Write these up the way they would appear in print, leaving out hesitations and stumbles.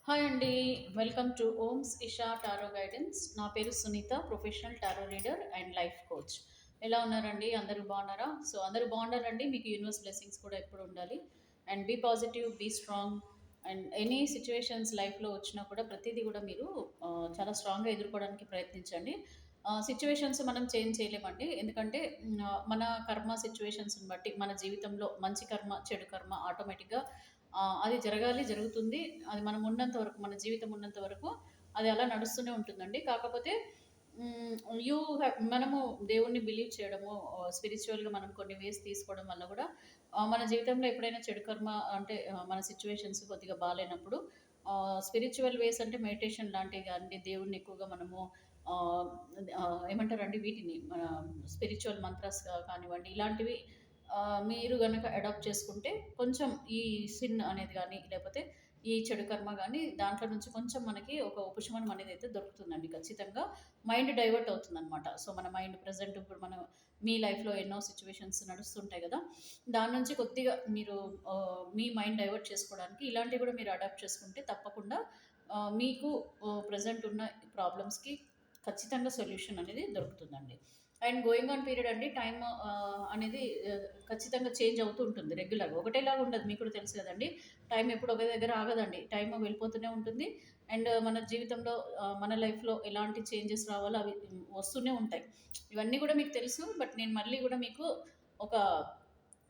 Hi అండి. Welcome to Om's Isha tarot guidance. నా పేరు Sunitha, professional tarot reader and life coach. ఎలా ఉన్నారండి? అందరూ బాగున్నారా? సో అందరూ బాగున్నారండి. మీకు యూనివర్స్ బ్లెస్సింగ్స్ కూడా ఎప్పుడు ఉండాలి. And be positive, be strong. And any situations లైఫ్లో వచ్చినా కూడా ప్రతిదీ కూడా మీరు చాలా స్ట్రాంగ్గా ఎదుర్కోవడానికి ప్రయత్నించండి. సిచ్యువేషన్స్ మనం చేంజ్ చేయలేమండి. ఎందుకంటే మన కర్మ సిచ్యువేషన్స్ని బట్టి మన జీవితంలో మంచి కర్మ, చెడు కర్మ ఆటోమేటిక్గా అది జరగాలి, జరుగుతుంది. అది మనం ఉన్నంత వరకు, మన జీవితం ఉన్నంత వరకు అది అలా నడుస్తూనే ఉంటుందండి. కాకపోతే మనము దేవుణ్ణి బిలీవ్ చేయడము, స్పిరిచువల్‌గా మనం కొన్ని వేస్ తీసుకోవడం వల్ల కూడా మన జీవితంలో ఎప్పుడైనా చెడు కర్మ అంటే మన సిట్యుయేషన్స్ కొద్దిగా బాలేనప్పుడు స్పిరిచువల్ వేస్ అంటే మెడిటేషన్ లాంటివి గాని, దేవుడిని ఎక్కువగా మనము ఆహ్, ఏమంటారండి వీటిని మన స్పిరిచువల్ మంత్రాస్ కానివ్వండి, ఇలాంటివి మీరు గనక అడాప్ట్ చేసుకుంటే కొంచెం ఈ సిన్ అనేది గానీ, లేపోతే ఈ చెడు కర్మ గానీ, దాంట్లో నుంచి కొంచెం మనకి ఒక ఉపశమనం అనేదైతే దొరుకుతుందండి ఖచ్చితంగా. మైండ్ డైవర్ట్ అవుతుందనమాట. సో, మన మైండ్ ప్రెజెంట్ ఇప్పుడు మనం మీ లైఫ్‌లో ఎన్నో సిట్యుయేషన్స్ నడుస్తుంటాయి గదా! దాని నుంచి కొద్దిగా మీరు మీ మైండ్ డైవర్ట్ చేసుకోవడానికి ఇలాంటివి గూడా మీరు అడాప్ట్ చేసుకుంటే తప్పకుండా మీకు ప్రెజెంట్ ఉన్న ప్రాబ్లమ్స్‌కి ఖచ్చితంగా సొల్యూషన్ అనేది దొరుకుతుందండి. అండ్ గోయింగ్ ఆన్ పీరియడ్ అండి టైమ్ అనేది ఖచ్చితంగా చేంజ్ అవుతూ ఉంటుంది రెగ్యులర్‌గా. ఒకటేలాగా ఉండదు. మీకు కూడా తెలుసు కదండీ! టైం ఎప్పుడు ఒకే దగ్గర ఆగదండి. టైమ్ వెళ్ళిపోతూనే ఉంటుంది. అండ్ మన జీవితంలో మన లైఫ్‌లో ఎలాంటి చేంజెస్ రావాలో అవి వస్తూనే ఉంటాయి. ఇవన్నీ కూడా మీకు తెలుసు. బట్ నేను మళ్ళీ కూడా మీకు ఒక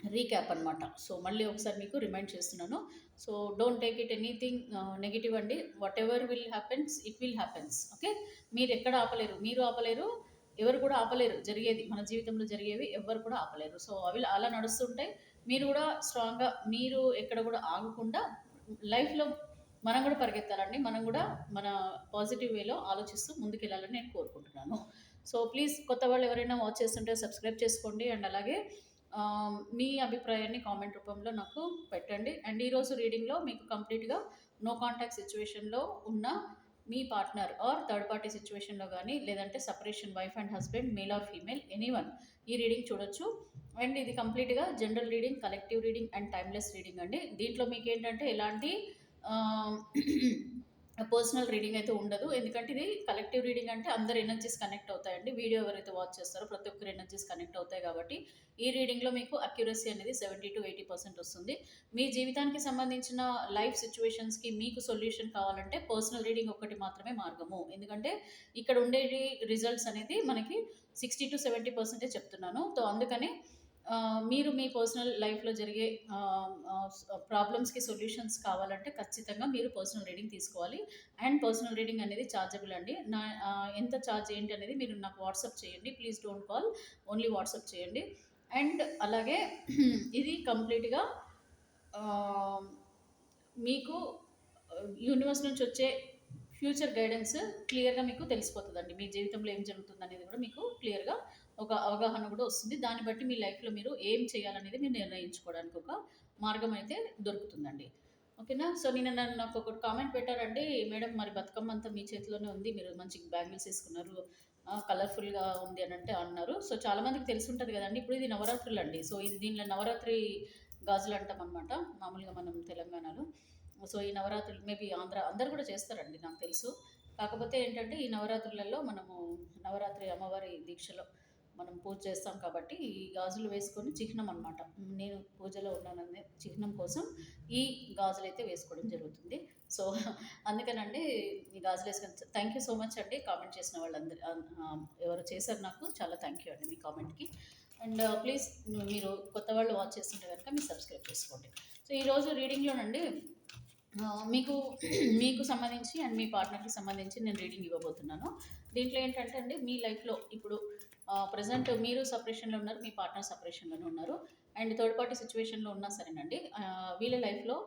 రీక్యాప్ అనమాట. సో, మళ్ళీ ఒకసారి మీకు రిమైండ్ చేస్తున్నాను. So, don't take it anything negative అండి. Whatever will happens, it will happens. Okay. మీరెక్కడ ఆపలేరు. మీరు ఆపలేరు. ఎవరు కూడా ఆపలేరు. జరిగేది మన జీవితంలో జరిగేవి ఎవ్వరు కూడా ఆపలేరు. సో, అవి అలా నడుస్తుంటాయి. మీరు కూడా స్ట్రాంగ్‌గా మీరు ఎక్కడ కూడా ఆగకుండా లైఫ్‌లో మనం కూడా పరిగెత్తాలండి. మనం కూడా మన పాజిటివ్ వేలో ఆలోచిస్తూ ముందుకెళ్ళాలని నేను కోరుకుంటున్నాను. సో, ప్లీజ్ కొత్త వాళ్ళు ఎవరైనా వాచ్ చేస్తుంటే సబ్స్క్రైబ్ చేసుకోండి. అండ్ అలాగే మీ అభిప్రాయాన్ని కామెంట్ రూపంలో నాకు పెట్టండి. అండ్ ఈరోజు రీడింగ్‌లో మీకు కంప్లీట్‌గా నో కాంటాక్ట్ సిట్యుయేషన్‌లో ఉన్న మీ పార్ట్నర్ ఆర్ థర్డ్ పార్టీ సిట్యుయేషన్‌లో గానీ, లేదంటే separation wife and husband, male or female anyone ఈ రీడింగ్ చూడొచ్చు. అండ్ ఇది కంప్లీట్‌గా general reading, collective reading and timeless reading అండి. దీంట్లో మీకేంటంటే ఎలాంటి ఆహ్, పర్సనల్ రీడింగ్ అయితే ఉండదు. ఎందుకంటే ఇది కలెక్టివ్ రీడింగ్ అంటే అందరి ఎనర్జీస్ కనెక్ట్ అవుతాయండి. వీడియో ఎవరైతే వాచ్ చేస్తారో ప్రతి ఒక్కరి ఎనర్జీస్ కనెక్ట్ అవుతాయి కాబట్టి, ఈ రీడింగ్‌లో మీకు అక్యురసీ అనేది 70-80% వస్తుంది. మీ జీవితానికి సంబంధించిన లైఫ్ సిట్యుయేషన్స్‌కి మీకు సొల్యూషన్ కావాలంటే పర్సనల్ రీడింగ్ ఒక్కటి మాత్రమే మార్గము. ఎందుకంటే ఇక్కడ ఉండేటి రిజల్ట్స్ అనేది మనకి 60-70% చెప్తున్నాను. సో, అందుకని మీరు మీ పర్సనల్ లైఫ్‌లో జరిగే ప్రాబ్లమ్స్‌కి సొల్యూషన్స్ కావాలంటే ఖచ్చితంగా మీరు పర్సనల్ రీడింగ్ తీసుకోవాలి. అండ్ పర్సనల్ రీడింగ్ అనేది చార్జబుల్ అండి. ఎంత చార్జ్ ఏంటి అనేది మీరు నాకు వాట్సాప్ చేయండి. Please don't call. Only WhatsApp చేయండి. అండ్ అలాగే ఇది కంప్లీట్‌గా ఆహ్, మీకు యూనివర్స్ నుంచి వచ్చే ఫ్యూచర్ గైడెన్స్ క్లియర్‌గా మీకు తెలిసిపోతదండి. మీ జీవితంలో ఏం జరుగుతుందనేది కూడా మీకు క్లియర్‌గా ఒక అవగాహన కూడా వస్తుంది. దాన్ని బట్టి మీ లైఫ్‌లో మీరు ఏం చేయాలనేది మీరు నిర్ణయించుకోవడానికి ఒక మార్గం అయితే దొరుకుతుందండి. ఓకేనా? సో, నన్ను నాకొకటి కామెంట్ పెట్టారండి. మేడం మరి బతుకమ్మ అంతా మీ చేతిలోనే ఉంది. మీరు మంచి బ్యాంగిల్స్ ఏసుకున్నారు. కలర్‌ఫుల్‌గా ఉంది అనంటే అన్నారు. సో, చాలా మందికి తెలిసుంటది గదండీ! ఇప్పుడు ఇది నవరాత్రులండి. సో, ఇది దీనిలో నవరాత్రి గాజులంటామనమాట. మామూలుగా మనం తెలంగాణలో. సో, ఈ నవరాత్రులు మేబీ ఆంధ్ర అందరూ గూడా చేస్తారండి నాకు తెలుసు. కాకపోతే ఏంటంటే, ఈ నవరాత్రులలో మనము నవరాత్రి అమ్మవారి దీక్షలో మనం పూజ చేస్తాం కాబట్టి, ఈ గాజులు వేసుకొని చిహ్నం అనమాట. నేను పూజలో ఉన్నాననే చిహ్నం కోసం ఈ గాజులైతే వేసుకోవడం జరుగుతుంది. సో, అందుకనండి ఈ గాజులేసుకొని థ్యాంక్ యూ సో మచ్ అండి కామెంట్ చేసిన వాళ్ళందరూ ఎవరో చేశారు నాకు. చాలా థ్యాంక్ యూ అండి మీ కామెంట్‌కి. అండ్ ప్లీజ్ మీరు కొత్త వాళ్ళు వాచ్ చేస్తుంటే గనుక మీరు సబ్స్క్రైబ్ చేసుకోండి. సో, ఈరోజు రీడింగ్‌లోనండి మీకు మీకు సంబంధించి అండ్ మీ పార్ట్నర్‌కి సంబంధించి నేను రీడింగ్ ఇవ్వబోతున్నాను. దీంట్లో ఏంటంటే అండి మీ లైఫ్‌లో ఇప్పుడు ప్రెజెంట్ మీరు సెపరేషన్‌లో ఉన్నారు. మీ పార్ట్నర్ సెపరేషన్‌లోనే ఉన్నారు. అండ్ థర్డ్ పార్టీ సిట్యుయేషన్‌లో ఉన్నా సరేనండి. వీళ్ళ లైఫ్‌లో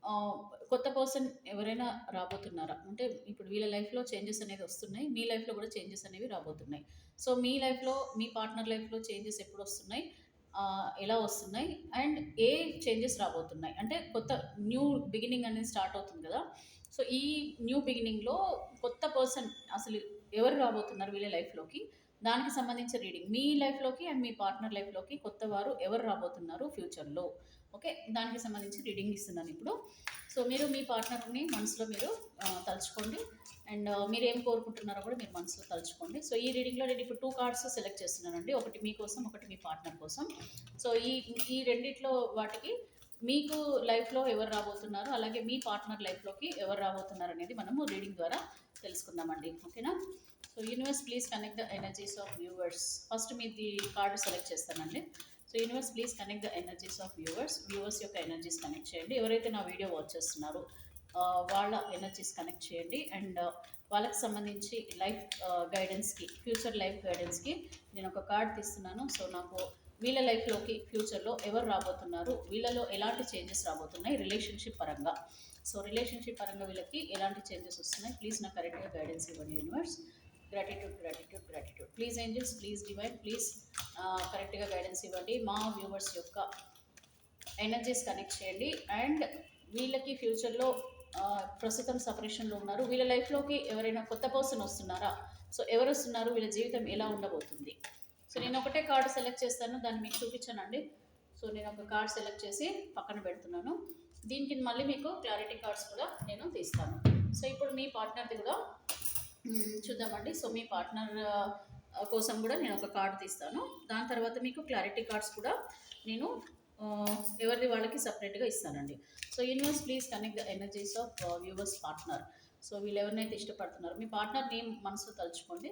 ఆహ్, కొత్త పర్సన్ ఎవరైనా రాబోతున్నారా? అంటే ఇప్పుడు వీళ్ళ లైఫ్‌లో చేంజెస్ అనేది వస్తున్నాయి. మీ లైఫ్‌లో కూడా చేంజెస్ అనేవి రాబోతున్నాయి. సో, మీ లైఫ్‌లో మీ పార్ట్నర్ లైఫ్‌లో చేంజెస్ ఎప్పుడొస్తున్నాయి? ఎలా వస్తున్నాయి? అండ్ ఏ చేంజెస్ రాబోతున్నాయి? అంటే కొత్త న్యూ బిగినింగ్ అనేది స్టార్ట్ అవుతుంది కదా! సో, ఈ న్యూ బిగినింగ్‌లో కొత్త పర్సన్ అసలు ఎవరు రాబోతున్నారు వీళ్ళ లైఫ్‌లోకి? దానికి సంబంధించిన రీడింగ్ మీ లైఫ్లోకి అండ్ మీ పార్ట్నర్ లైఫ్లోకి కొత్త వారు ఎవరు రాబోతున్నారు ఫ్యూచర్లో. ఓకే, దానికి సంబంధించి రీడింగ్ ఇస్తున్నాను ఇప్పుడు. సో మీరు మీ పార్ట్నర్ని మనసులో మీరు తలుచుకోండి, అండ్ మీరు ఏం కోరుకుంటున్నారో కూడా మీరు మనసులో తలుచుకోండి. సో ఈ రీడింగ్లో నేను ఇప్పుడు 2 కార్డ్స్ సెలెక్ట్ చేస్తున్నానండి, ఒకటి మీకోసం ఒకటి మీ పార్ట్నర్ కోసం. సో ఈ ఈ రెండిట్లో వాటికి మీకు లైఫ్లో ఎవరు రాబోతున్నారు, అలాగే మీ పార్ట్నర్ లైఫ్లోకి ఎవరు రాబోతున్నారు అనేది మనము రీడింగ్ ద్వారా తెలుసుకుందామండి. ఓకేనా? So universe please connect the energies of viewers. First మీది కార్డు సెలెక్ట్ చేస్తానండి. So universe please connect the energies of viewers యొక్క ఎనర్జీస్ కనెక్ట్ చేయండి. ఎవరైతే నా వీడియో వాచ్ చేస్తున్నారో వాళ్ళ ఎనర్జీస్ కనెక్ట్ చేయండి. అండ్ వాళ్ళకి సంబంధించి లైఫ్ గైడెన్స్కి, ఫ్యూచర్ లైఫ్ గైడెన్స్కి నేను ఒక కార్డ్ తీస్తున్నాను. సో నాకు వీళ్ళ లైఫ్లోకి ఫ్యూచర్లో ఎవరు రాబోతున్నారు, వీళ్ళలో ఎలాంటి చేంజెస్ రాబోతున్నాయి రిలేషన్షిప్ పరంగా. సో రిలేషన్షిప్ పరంగా వీళ్ళకి ఎలాంటి చేంజెస్ వస్తున్నాయి, ప్లీజ్ నాకు కరెక్ట్గా గైడెన్స్ ఇవ్వండి universe. Gratitude. Please angels, please divine, please కరెక్ట్గా గైడెన్స్ ఇవ్వండి. మా వ్యూవర్స్ యొక్క ఎనర్జీస్ కనెక్ట్ చేయండి. అండ్ వీళ్ళకి ఫ్యూచర్లో ప్రస్తుతం సపరేషన్లో ఉన్నారు, వీళ్ళ లైఫ్లోకి ఎవరైనా కొత్త పర్సన్ వస్తున్నారా, సో ఎవరు వస్తున్నారు, వీళ్ళ జీవితం ఎలా ఉండబోతుంది. సో నేను ఒకటే కార్డు సెలెక్ట్ చేస్తాను, దాన్ని మీకు చూపించానండి. సో నేను ఒక కార్డ్ సెలెక్ట్ చేసి పక్కన పెడుతున్నాను. దీనికి మళ్ళీ మీకు క్లారిటీ కార్డ్స్ కూడా నేను తీస్తాను. సో ఇప్పుడు మీ పార్ట్నర్ది కూడా చూద్దామండి. సో మీ పార్ట్నర్ కోసం కూడా నేను ఒక కార్డు తీస్తాను. దాని తర్వాత మీకు క్లారిటీ కార్డ్స్ కూడా నేను ఎవరిది వాళ్ళకి సపరేట్గా ఇస్తానండి. So universe please connect the energies of viewers partner. So వీళ్ళు ఎవరినైతే ఇష్టపడుతున్నారో మీ పార్ట్నర్ నేమ్ మనసులో తలుచుకోండి.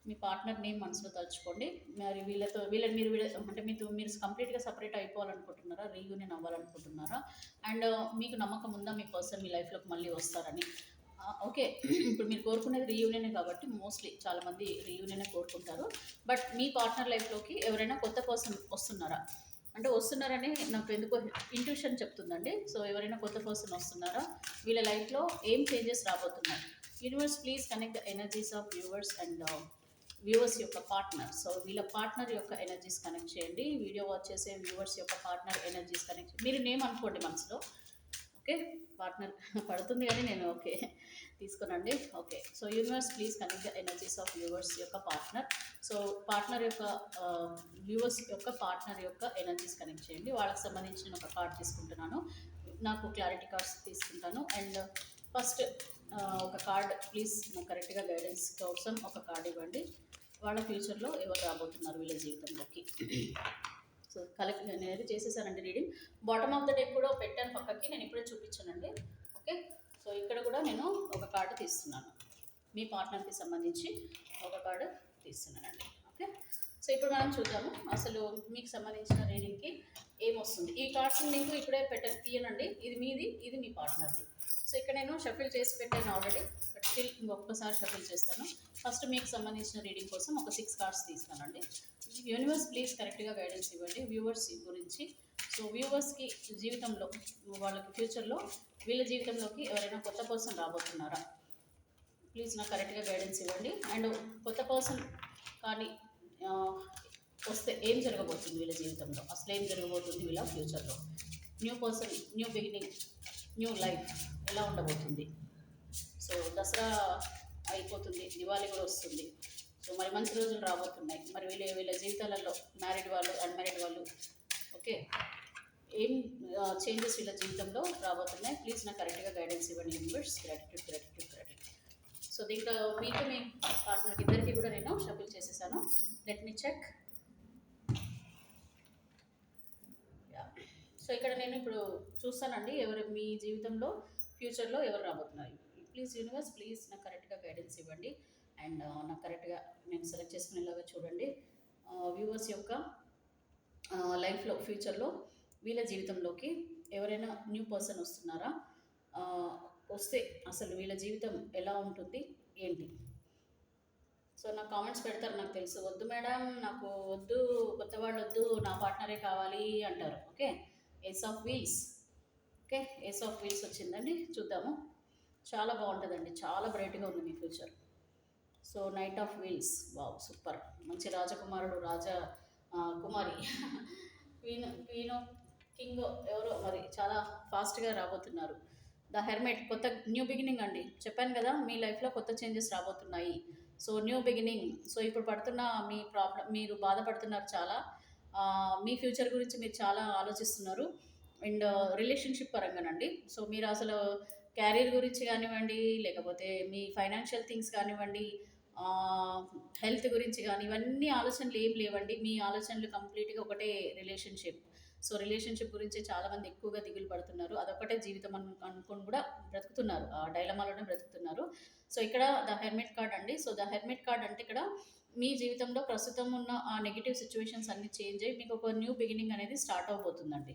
మీ పార్ట్నర్ నేమ్ మనసులో తలుచుకోండి. మరి వీళ్ళని మీరు అంటే మీరు కంప్లీట్గా సపరేట్ అయిపోవాలనుకుంటున్నారా, రీయూనియన్ అవ్వాలనుకుంటున్నారా, అండ్ మీకు నమ్మకం ఉందా మీ పర్సన్ మీ లైఫ్లోకి మళ్ళీ వస్తారని. ఓకే, ఇప్పుడు మీరు కోరుకునేది రీయూనియనే కాబట్టి మోస్ట్లీ చాలామంది రీయూనియనే కోరుకుంటారు. బట్ మీ పార్ట్నర్ లైఫ్లోకి ఎవరైనా కొత్త పర్సన్ వస్తున్నారా అంటే వస్తున్నారని నాకు ఎందుకో ఇంట్యూషన్ చెప్తుందండి. సో ఎవరైనా కొత్త పర్సన్ వస్తున్నారా, వీళ్ళ లైఫ్లో ఏం చేంజెస్ రాబోతున్నాయి. Universe please connect the energies of viewers and viewers యొక్క పార్ట్నర్. సో వీళ్ళ పార్ట్నర్ యొక్క ఎనర్జీస్ కనెక్ట్ చేయండి. వీడియో వాచ్ చేసే వ్యూవర్స్ యొక్క పార్ట్నర్ ఎనర్జీస్ కనెక్ట్ చేయండి. మీరు నేమ్ అనుకోండి మనసులో. ఓకే, పార్ట్నర్ పడుతుంది కానీ నేను ఓకే తీసుకునండి. Okay, so universe please connect the energies of viewers యొక్క పార్ట్నర్. సో పార్ట్నర్ యొక్క వ్యూవర్స్ యొక్క పార్ట్నర్ యొక్క ఎనర్జీస్ కనెక్ట్ చేయండి. వాళ్ళకి సంబంధించి నేను ఒక కార్డ్ తీసుకుంటున్నాను, నాకు క్లారిటీ కార్డ్స్ తీసుకుంటాను. అండ్ ఫస్ట్ ఒక కార్డ్ ప్లీజ్ నాకు కరెక్ట్గా గైడెన్స్ కోసం ఒక కార్డ్ ఇవ్వండి. వాళ్ళ ఫ్యూచర్లో ఎవరు రాబోతున్నారు వీళ్ళ జీవితంలోకి. సో కలెక్ట్ నేను చేసేసానండి reading. Bottom of the deck కూడా పెట్టాను పక్కకి, నేను ఇప్పుడే చూపించానండి. ఓకే, సో ఇక్కడ కూడా నేను ఒక కార్డు తీస్తున్నాను, మీ పార్ట్నర్కి సంబంధించి ఒక కార్డు తీస్తున్నానండి. ఓకే, సో ఇప్పుడు మనం చూద్దాము అసలు మీకు సంబంధించిన రీడింగ్కి ఏమొస్తుంది. ఈ కార్డ్స్ మీకు ఇప్పుడే తీయనండి, ఇది మీది, ఇది మీ పార్ట్నర్ది. సో ఇక్కడ నేను షఫిల్ చేసి పెట్టాను ఆల్రెడీ, బట్ స్టిల్ ఇంకొకసారి షఫిల్ చేస్తాను. ఫస్ట్ మీకు సంబంధించిన రీడింగ్ కోసం ఒక 6 కార్డ్స్ తీస్తానండి. యూనివర్స్ ప్లీజ్ కరెక్ట్గా గైడెన్స్ ఇవ్వండి వ్యూవర్స్ గురించి. సో వ్యూవర్స్కి జీవితంలో వాళ్ళకి ఫ్యూచర్లో వీళ్ళ జీవితంలోకి ఎవరైనా కొత్త పర్సన్ రాబోతున్నారా, ప్లీజ్ నాకు కరెక్ట్గా గైడెన్స్ ఇవ్వండి. అండ్ కొత్త పర్సన్ కానీ వస్తే ఏం జరగబోతుంది వీళ్ళ జీవితంలో, అసలు ఏం జరగబోతుంది వీళ్ళ ఫ్యూచర్లో. New person, new beginning, new life ఎలా ఉండబోతుంది. సో దసరా అయిపోతుంది, దివాళీ కూడా వస్తుంది. సో మరి మంచి రోజులు రాబోతున్నాయి. మరి వీళ్ళ జీవితాలలో మ్యారీడ్ వాళ్ళు, అన్మ్యారీడ్ వాళ్ళు, ఓకే, ఏం చేంజెస్ వీళ్ళ జీవితంలో రాబోతున్నాయి. ప్లీజ్ నాకు కరెక్ట్గా గైడెన్స్ ఇవ్వండి యూనివర్స్. గ్రాటిట్యూడ్. సో దీంట్లో మీకు మీ పార్ట్నర్కి ఇద్దరికి కూడా నేను షఫిల్ చేసేసాను. Let me check. సో ఇక్కడ నేను ఇప్పుడు చూస్తానండి ఎవరు మీ జీవితంలో ఫ్యూచర్లో ఎవరు రాబోతున్నారు. ప్లీజ్ యూనివర్స్ ప్లీజ్ నాకు కరెక్ట్గా గైడెన్స్ ఇవ్వండి. అండ్ నాకు కరెక్ట్గా నేను సెలెక్ట్ చేసుకునేలాగా చూడండి. వ్యూవర్స్ యొక్క లైఫ్లో ఫ్యూచర్లో వీళ్ళ జీవితంలోకి ఎవరైనా న్యూ పర్సన్ వస్తున్నారా, వస్తే అసలు వీళ్ళ జీవితం ఎలా ఉంటుంది ఏంటి. సో నాకు కామెంట్స్ పెడతారు, నాకు తెలుసు. వద్దు మేడం, నాకు వద్దు, కొత్త వాళ్ళు వద్దు, నా పార్ట్నరే కావాలి అంటారు. Okay, ace of wheels. Okay, ace of wheels వచ్చిందండి, చూద్దాము. చాలా బాగుంటుందండి, చాలా బ్రైట్గా ఉంది మీ future. So knight of wheels, wow super. మంచి రాజకుమారుడు, కుమారి, క్వీనో కింగ్ ఎవరో మరి చాలా ఫాస్ట్గా రాబోతున్నారు. ద హెర్మెట్, కొత్త న్యూ బిగినింగ్ అండి. చెప్పాను కదా మీ లైఫ్లో కొత్త చేంజెస్ రాబోతున్నాయి. So new beginning. సో ఇప్పుడు పడుతున్న మీ ప్రాబ్లం, మీరు బాధపడుతున్నారు చాలా. మీ ఫ్యూచర్ గురించి మీరు చాలా ఆలోచిస్తున్నారు. And relationship పరంగానండి. సో మీరు అసలు క్యారియర్ గురించి కానివ్వండి, లేకపోతే మీ ఫైనాన్షియల్ థింగ్స్ కానివ్వండి, హెల్త్ గురించి కానీ, ఇవన్నీ ఆలోచనలు ఏం లేవండి. మీ ఆలోచనలు కంప్లీట్గా ఒకటే రిలేషన్షిప్. సో రిలేషన్షిప్ గురించి చాలామంది ఎక్కువగా దిగులు పడుతున్నారు. అదొక్కటే జీవితం అనుకొని కూడా బ్రతుకుతున్నారు, ఆ డైలమాలోనే బ్రతుకుతున్నారు. సో ఇక్కడ ద హెర్మిట్ కార్డ్ అండి. సో ద హెర్మిట్ కార్డ్ అంటే ఇక్కడ మీ జీవితంలో ప్రస్తుతం ఉన్న ఆ నెగిటివ్ సిచ్యువేషన్స్ అన్ని చేంజ్ అయ్యి మీకు ఒక న్యూ బిగినింగ్ అనేది స్టార్ట్ అవబోతుందండి.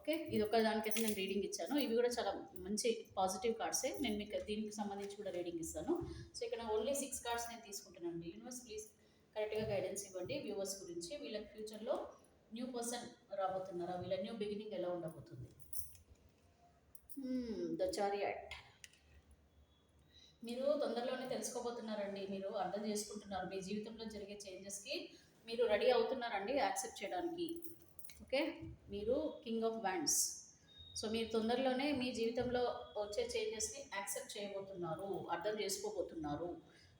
ఓకే, ఇది ఒక దానికైతే నేను రీడింగ్ ఇచ్చాను. ఇవి కూడా చాలా మంచి పాజిటివ్ కార్డ్సే. నేను మీకు దీనికి సంబంధించి కూడా రీడింగ్ ఇస్తాను. సో ఇక్కడ ఓన్లీ 6 కార్డ్స్ నేను తీసుకుంటానండి. యూనివర్స్ ప్లీజ్ కరెక్ట్గా గైడెన్స్ ఇవ్వండి వ్యూవర్స్ గురించి. వీళ్ళకి ఫ్యూచర్లో న్యూ పర్సన్ రాబోతున్నారా, వీళ్ళ న్యూ బిగినింగ్ ఎలా ఉండబోతుంది. The chariot. మీరు తొందరలోనే తెలుసుకోబోతున్నారండి. మీరు అర్థం చేసుకుంటున్నారు మీ జీవితంలో జరిగే చేంజెస్కి మీరు రెడీ అవుతున్నారండి యాక్సెప్ట్ చేయడానికి. ఓకే, మీరు కింగ్ ఆఫ్ వ్యాండ్స్. సో మీరు తొందరలోనే మీ జీవితంలో వచ్చే చేంజెస్ని యాక్సెప్ట్ చేయబోతున్నారు, అర్థం చేసుకోబోతున్నారు.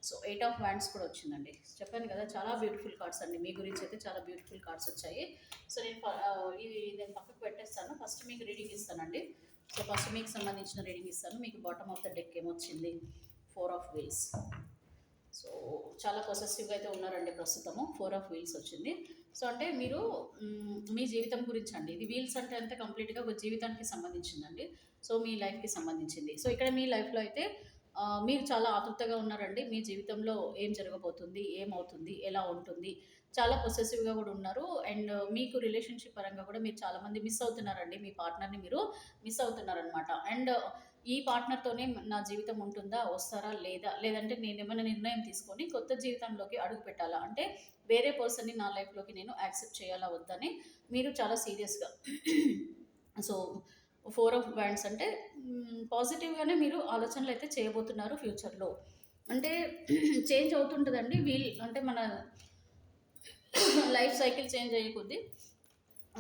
సో 8 ఆఫ్ వ్యాండ్స్ కూడా వచ్చిందండి. చెప్పాను కదా, చాలా బ్యూటిఫుల్ కార్డ్స్ అండి. మీ గురించి అయితే చాలా బ్యూటిఫుల్ కార్డ్స్ వచ్చాయి. సో ఇది నేను పక్కకు పెట్టేస్తాను. ఫస్ట్ మీకు రీడింగ్ ఇస్తానండి. సో ఫస్ట్ మీకు సంబంధించిన రీడింగ్ ఇస్తాను. మీకు బాటమ్ ఆఫ్ ద డెక్ ఏమొచ్చింది, 4 ఆఫ్ వీల్స్. సో చాలా పొసెసివ్గా అయితే ఉన్నారండి ప్రస్తుతము. 4 ఆఫ్ వీల్స్ వచ్చింది. సో అంటే మీరు మీ జీవితం గురించి అండి. ఇది వీల్స్ అంటే అంతే కంప్లీట్గా ఒక జీవితానికి సంబంధించిందండి. సో మీ లైఫ్కి సంబంధించింది. సో ఇక్కడ మీ లైఫ్లో అయితే మీరు చాలా ఆతృతగా ఉన్నారండి. మీ జీవితంలో ఏం జరగబోతుంది, ఏమవుతుంది, ఎలా ఉంటుంది, చాలా పొసెసివ్గా కూడా ఉన్నారు. అండ్ మీకు రిలేషన్షిప్ పరంగా కూడా మీరు చాలామంది మిస్ అవుతున్నారండి. మీ పార్ట్నర్ని మీరు మిస్ అవుతున్నారనమాట. అండ్ ఈ పార్ట్నర్తోనే నా జీవితం ఉంటుందా, వస్తారా లేదా, లేదంటే నేను ఏమైనా నిర్ణయం తీసుకొని కొత్త జీవితంలోకి అడుగు పెట్టాలా, అంటే వేరే పర్సన్ని నా లైఫ్లోకి నేను యాక్సెప్ట్ చేయాలా వద్దని మీరు చాలా సీరియస్గా. సో 4 ఆఫ్ వ్యాండ్స్ అంటే పాజిటివ్గానే మీరు ఆలోచనలు అయితే చేయబోతున్నారు ఫ్యూచర్లో. అంటే చేంజ్ అవుతుంటుందండి. అంటే మన లైఫ్ సైకిల్ చేంజ్ అయ్యే కొద్దీ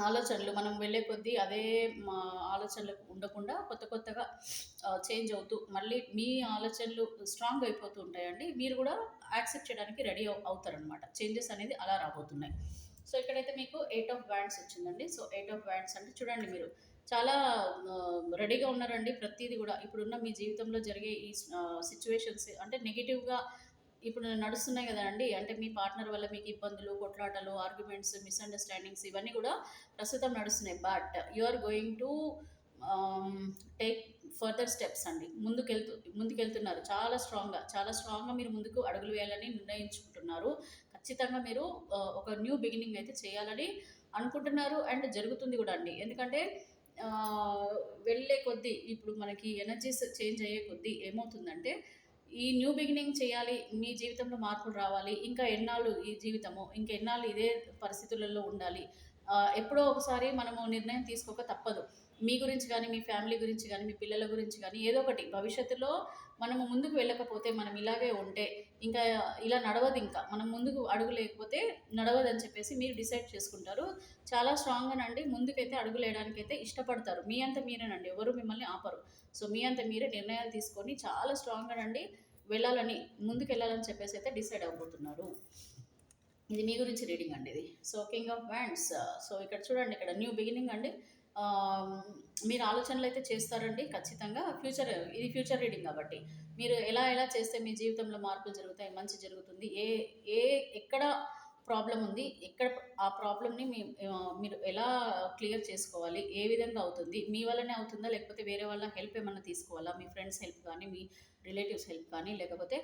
ఆలోచనలు మనం వెళ్ళే కొద్దీ అదే మా ఆలోచనలు ఉండకుండా కొత్త కొత్తగా చేంజ్ అవుతూ మళ్ళీ మీ ఆలోచనలు స్ట్రాంగ్ అయిపోతూ ఉంటాయండి. మీరు కూడా యాక్సెప్ట్ చేయడానికి రెడీ అవుతారనమాట. చేంజెస్ అనేది అలా రాబోతున్నాయి. సో ఇక్కడైతే మీకు 8 ఆఫ్ వ్యాండ్స్ వచ్చిందండి. సో 8 ఆఫ్ వ్యాండ్స్ అంటే చూడండి, మీరు చాలా రెడీగా ఉన్నారండి. ప్రతిదీ కూడా ఇప్పుడున్న మీ జీవితంలో జరిగే ఈ సిచ్యువేషన్స్ అంటే నెగిటివ్గా ఇప్పుడు నడుస్తున్నాయి కదా అండి. అంటే మీ పార్ట్నర్ వల్ల మీకు ఇబ్బందులు, కొట్లాటలు, ఆర్గ్యుమెంట్స్, మిస్అండర్స్టాండింగ్స్ ఇవన్నీ కూడా ప్రస్తుతం నడుస్తున్నాయి. But you are going to take further steps అండి. ముందుకెళ్తున్నారు చాలా స్ట్రాంగ్గా మీరు ముందుకు అడుగులు వేయాలని నిర్ణయించుకుంటున్నారు. ఖచ్చితంగా మీరు ఒక న్యూ బిగినింగ్ అయితే చేయాలని అనుకుంటున్నారు. అండ్ జరుగుతుంది కూడా అండి. ఎందుకంటే వెళ్ళే కొద్దీ ఇప్పుడు మనకి ఎనర్జీస్ చేంజ్ అయ్యే కొద్దీ ఏమవుతుందంటే ఈ న్యూ బిగినింగ్ చేయాలి, మీ జీవితంలో మార్పులు రావాలి, ఇంకా ఎన్నాళ్ళు ఈ జీవితము, ఇంకెన్నాళ్ళు ఇదే పరిస్థితులలో ఉండాలి, ఎప్పుడో ఒకసారి మనము నిర్ణయం తీసుకోక తప్పదు. మీ గురించి కానీ, మీ ఫ్యామిలీ గురించి కానీ, మీ పిల్లల గురించి కానీ, ఏదో ఒకటి భవిష్యత్తులో మనము ముందుకు వెళ్ళకపోతే, మనం ఇలాగే ఉంటే ఇంకా ఇలా నడవదు, ఇంకా మనం ముందుకు అడుగు లేకపోతే నడవదని చెప్పేసి మీరు డిసైడ్ చేసుకుంటారు. చాలా స్ట్రాంగ్గానండి ముందుకైతే అడుగు వేయడానికైతే ఇష్టపడతారు. మీ అంత మీరేనండి, ఎవరు మిమ్మల్ని ఆపరు. సో మీ అంత మీరే నిర్ణయాలు తీసుకొని చాలా స్ట్రాంగ్గానండి వెళ్ళాలని, ముందుకు వెళ్ళాలని చెప్పేసి అయితే డిసైడ్ అవ్వబోతున్నారు. ఇది మీ గురించి రీడింగ్ అండి ఇది. So king of wands. So ఇక్కడ చూడండి, ఇక్కడ న్యూ బిగినింగ్ అండి. మీరు ఆలోచనలు అయితే చేస్తారండి ఖచ్చితంగా. ఇది ఫ్యూచర్ రీడింగ్ కాబట్టి మీరు ఎలా చేస్తే మీ జీవితంలో మార్పులు జరుగుతాయి, మంచి జరుగుతుంది, ఎక్కడ ప్రాబ్లం ఉంది, ఎక్కడ ఆ ప్రాబ్లమ్ని మీరు ఎలా క్లియర్ చేసుకోవాలి, ఏ విధంగా అవుతుంది, మీ వల్లనే అవుతుందా లేకపోతే వేరే వాళ్ళ హెల్ప్ ఏమన్నా తీసుకోవాలా, మీ ఫ్రెండ్స్ హెల్ప్ కానీ, మీ రిలేటివ్స్ హెల్ప్ కానీ, లేకపోతే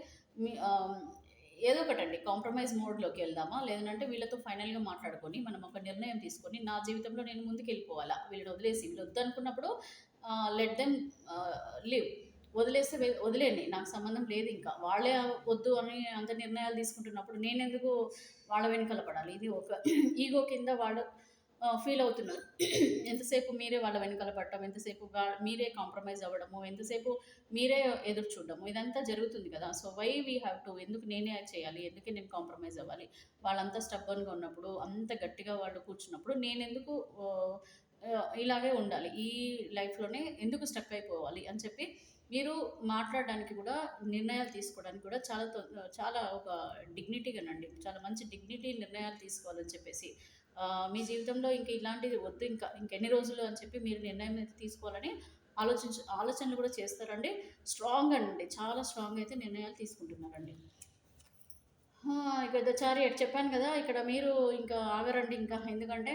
మీ ఏదో ఒకటండి కాంప్రమైజ్ మోడ్లోకి వెళ్దామా, లేదంటే వీళ్ళతో ఫైనల్గా మాట్లాడుకొని మనం ఒక నిర్ణయం తీసుకొని నా జీవితంలో నేను ముందుకు వెళ్ళిపోవాలా, వీళ్ళని వదిలేసి వీళ్ళు వద్దనుకున్నప్పుడు లెట్ దెమ్ లివ్, వదిలేండి, నాకు సంబంధం లేదు, ఇంకా వాళ్ళే వద్దు అని అంత నిర్ణయాలు తీసుకుంటున్నప్పుడు నేను ఎందుకు వాళ్ళ వెనకాల పడాలి. ఇది ఒక ఈగో కింద వాళ్ళు ఫీల్ అవుతున్నారు. ఎంతసేపు మీరే వాళ్ళ వెనకాల పడటం, ఎంతసేపు మీరే కాంప్రమైజ్ అవ్వడము, ఎంతసేపు మీరే ఎదురు చూడడము, ఇదంతా జరుగుతుంది కదా. So why we have to, ఎందుకు నేనే చేయాలి, ఎందుకు నేను కాంప్రమైజ్ అవ్వాలి, వాళ్ళంతా స్టబ్బన్గా ఉన్నప్పుడు, అంత గట్టిగా వాళ్ళు కూర్చున్నప్పుడు నేను ఎందుకు ఇలాగే ఉండాలి, ఈ లైఫ్లోనే ఎందుకు స్టక్ అయిపోవాలి అని చెప్పి మీరు మాట్లాడడానికి కూడా, నిర్ణయాలు తీసుకోవడానికి కూడా చాలా ఒక డిగ్నిటీగానండి. చాలా మంచి డిగ్నిటీ నిర్ణయాలు తీసుకోవాలని చెప్పేసి. మీ జీవితంలో ఇంక ఇలాంటిది వద్దు ఇంకా, ఇంకెన్ని రోజులు అని చెప్పి మీరు నిర్ణయం అయితే తీసుకోవాలని ఆలోచనలు కూడా చేస్తారండి. స్ట్రాంగ్ అండి. చాలా స్ట్రాంగ్ అయితే నిర్ణయాలు తీసుకుంటున్నారండి. ఇక ద చారియట్ చెప్పాను కదా! ఇక్కడ మీరు ఇంకా ఆగరండి ఇంకా. ఎందుకంటే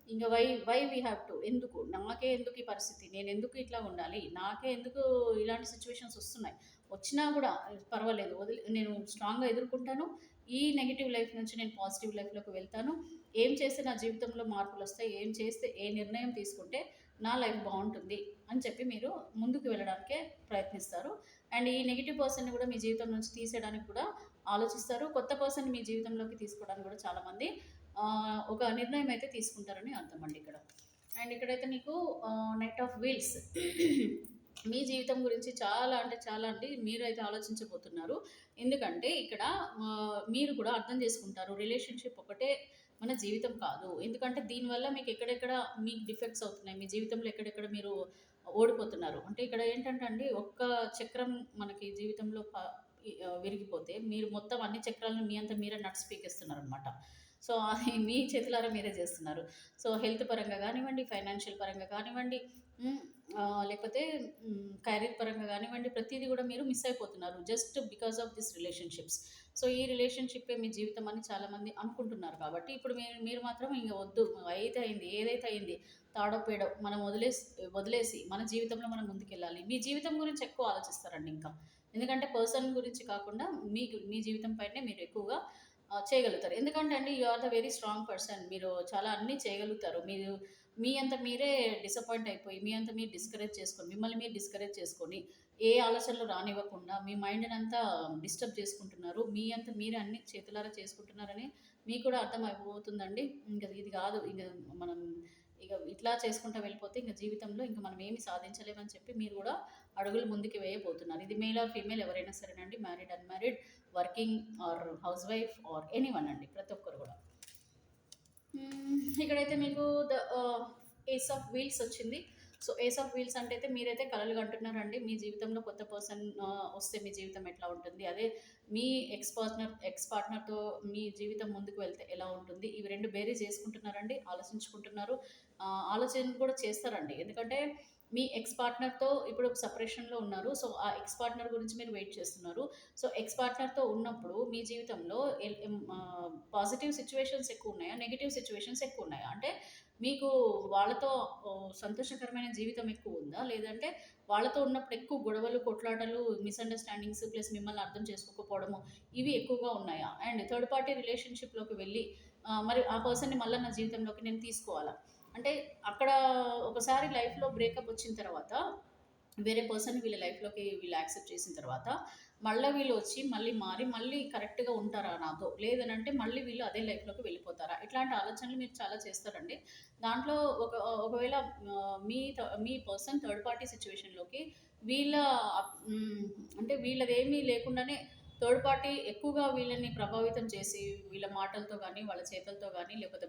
ఇంక వై వి హావ్ టు, ఎందుకు? నాకే ఎందుకు ఈ పరిస్థితి? నేనెందుకు ఇట్లా ఉండాలి? నాకే ఎందుకు ఇలాంటి సిట్యుయేషన్స్ వస్తున్నాయి? వచ్చినా గూడా పర్వాలేదు, నేను స్ట్రాంగ్‌గా ఎదుర్కుంటాను. ఈ నెగెటివ్ లైఫ్ నుంచి నేను పాజిటివ్ లైఫ్‌లోకి వెళ్తాను. ఏం చేస్తే నా జీవితంలో మార్పులొస్తాయి? ఏం చేస్తే, ఏ నిర్ణయం తీసుకుంటే నా లైఫ్ బావుంటుంది అని చెప్పి మీరు ముందుకు వెళ్ళడానికే ప్రయత్నిస్తారు. అండ్ ఈ నెగెటివ్ పర్సన్‌ని గూడా మీ జీవితం నుంచి తీసేయడానికి కూడా ఆలోచిస్తారు. కొత్త పర్సన్‌ని మీ జీవితంలోకి తీసుకోవడానికి కూడా చాలామంది ఒక నిర్ణయం అయితే తీసుకుంటారని అర్థమండి ఇక్కడ. అండ్ ఇక్కడైతే మీకు నైట్ ఆఫ్ వీల్స్ మీ జీవితం గురించి చాలా అంటే చాలా అండి మీరైతే ఆలోచించబోతున్నారు. ఎందుకంటే ఇక్కడ మీరు కూడా అర్థం చేసుకుంటారు. రిలేషన్‌షిప్ ఒకటే మన జీవితం కాదు. ఎందుకంటే దీనివల్ల మీకు ఎక్కడెక్కడ మీకు డిఫెక్ట్స్ అవుతున్నాయి. మీ జీవితంలో ఎక్కడెక్కడ మీరు ఓడిపోతున్నారు. అంటే ఇక్కడ ఏంటంటే అండి, ఒక్క చక్రం మనకి జీవితంలో విరిగిపోతే మీరు మొత్తం అన్ని చక్రాలను మీ అంతా మీరే నట్స్ పీకేస్తున్నారనమాట. సో, అది మీ చేతులారా మీరే చేస్తున్నారు. సో, హెల్త్ పరంగా గానివ్వండి, ఫైనాన్షియల్ పరంగా కానివ్వండి, హ్మ్. లేకపోతే కెరీర్ పరంగా గానివ్వండి, ప్రతీది గూడా మీరు మిస్ అయిపోతున్నారు. Just because of this relationships. So, ఈ రిలేషన్‌షిప్పే మీ జీవితం అని చాలామంది అనుకుంటున్నారు కాబట్టి, ఇప్పుడు మీరు మీరు మాత్రం ఇంగ వద్దు. అయితే అయింది. ఏదైతే అయింది. తాడో పేడో మనం వదిలేసి మన జీవితంలో మనం ముందుకెళ్ళాలి. మీ జీవితం గురించి ఎక్కువ ఆలోచిస్తారండి ఇంకా. ఎందుకంటే పర్సన్ గురించి కాకుండా మీ జీవితం పైనే మీరు ఎక్కువగా చేయగలుగుతారు. ఎందుకంటే అండి, you are the very strong person. మీరు చాలా అన్నీ చేయగలుగుతారు. మీరు మీ అంత మీరే డిసప్పాయింట్ అయిపోయి, మీ అంత మీరు మిమ్మల్ని మీరు డిస్కరేజ్ చేసుకొని, ఏ ఆలోచనలు రానివ్వకుండా మీ మైండ్‌నంతా డిస్టర్బ్ చేసుకుంటున్నారు. మీ అంత మీరే అన్నీ చేతులారా చేసుకుంటున్నారని మీకు కూడా అర్థం అయిపోతుందండి. ఇంక ఇది కాదు. మనం ఇట్లా చేసుకుంటా వెళ్ళిపోతే ఇంక జీవితంలో ఇంక మనం ఏమి సాధించలేమని చెప్పి మీరు కూడా అడుగులు ముందుకు వేయబోతున్నారు. ఇది మేల్ ఆర్ ఫీమేల్ ఎవరైనా సరేనండి. Married, unmarried, working or house wife or anyone అండి. ప్రతి ఒక్కరు కూడా. ఇక్కడైతే మీకు ఏస్ ఆఫ్ వీల్స్ వచ్చింది. సో, ఏస్ ఆఫ్ వీల్స్ అంటే అయితే మీరైతే కలలు కంటున్నారండి. మీ జీవితంలో కొత్త పర్సన్ వస్తే మీ జీవితం ఎట్లా ఉంటుంది? అదే మీ ఎక్స్ పార్ట్నర్‌తో మీ జీవితం ముందుకు వెళ్తే ఎలా ఉంటుంది? ఇవి 2 బేరీజ్ చేసుకుంటున్నారండి. ఆలోచించుకుంటున్నారు. ఆలోచన కూడా చేస్తారండి. ఎందుకంటే మీ ఎక్స్ పార్ట్నర్‌తో ఇప్పుడు సెపరేషన్‌లో ఉన్నారు. సో, ఆ ఎక్స్ పార్ట్నర్ గురించి మీరు వెయిట్ చేస్తున్నారు. సో, ఎక్స్ పార్ట్నర్‌తో ఉన్నప్పుడు మీ జీవితంలో పాజిటివ్ సిట్యుయేషన్స్ ఎక్కువున్నాయా? నెగెటివ్ సిట్యుయేషన్స్ ఎక్కువున్నాయా? అంటే మీకు వాళ్ళతో సంతోషకరమైన జీవితం ఎక్కువుందా? లేదంటే వాళ్ళతో ఉన్నప్పుడు ఎక్కువ గొడవలు, కొట్లాటలు, మిస్‌అండర్‌స్టాండింగ్స్ ప్లస్ మిమ్మల్ని అర్థం చేసుకోకపోవడము, ఇవి ఎక్కువగా ఉన్నాయా? అండ్ థర్డ్ పార్టీ రిలేషన్‌షిప్‌లోకి వెళ్ళి మరి ఆ పర్సన్‌ని మళ్ళా నా జీవితంలోకి నేను తీసుకోవాలా? అంటే అక్కడ ఒకసారి లైఫ్‌లో బ్రేకప్ వచ్చిన తర్వాత, వేరే పర్సన్ వీళ్ళ లైఫ్‌లోకి వీళ్ళు యాక్సెప్ట్ చేసిన తర్వాత, మళ్ళా వీళ్ళు వచ్చి, మళ్ళీ మారి, మళ్ళీ కరెక్ట్‌గా ఉంటారా నాతో? లేదనంటే మళ్ళీ వీళ్ళు అదే లైఫ్‌లోకి వెళ్ళిపోతారా? ఇట్లాంటి ఆలోచనలు మీరు చాలా చేస్తారండి. దాంట్లో ఒకవేళ మీ పర్సన్ థర్డ్ పార్టీ సిట్యుయేషన్‌లోకి వీళ్ళ అంటే వీళ్ళదేమీ లేకుండానే థర్డ్ పార్టీ ఎక్కువగా వీళ్ళని ప్రభావితం చేసి, వీళ్ళ మాటలతో గానీ, వాళ్ళ చేతలతో గానీ, లేకపోతే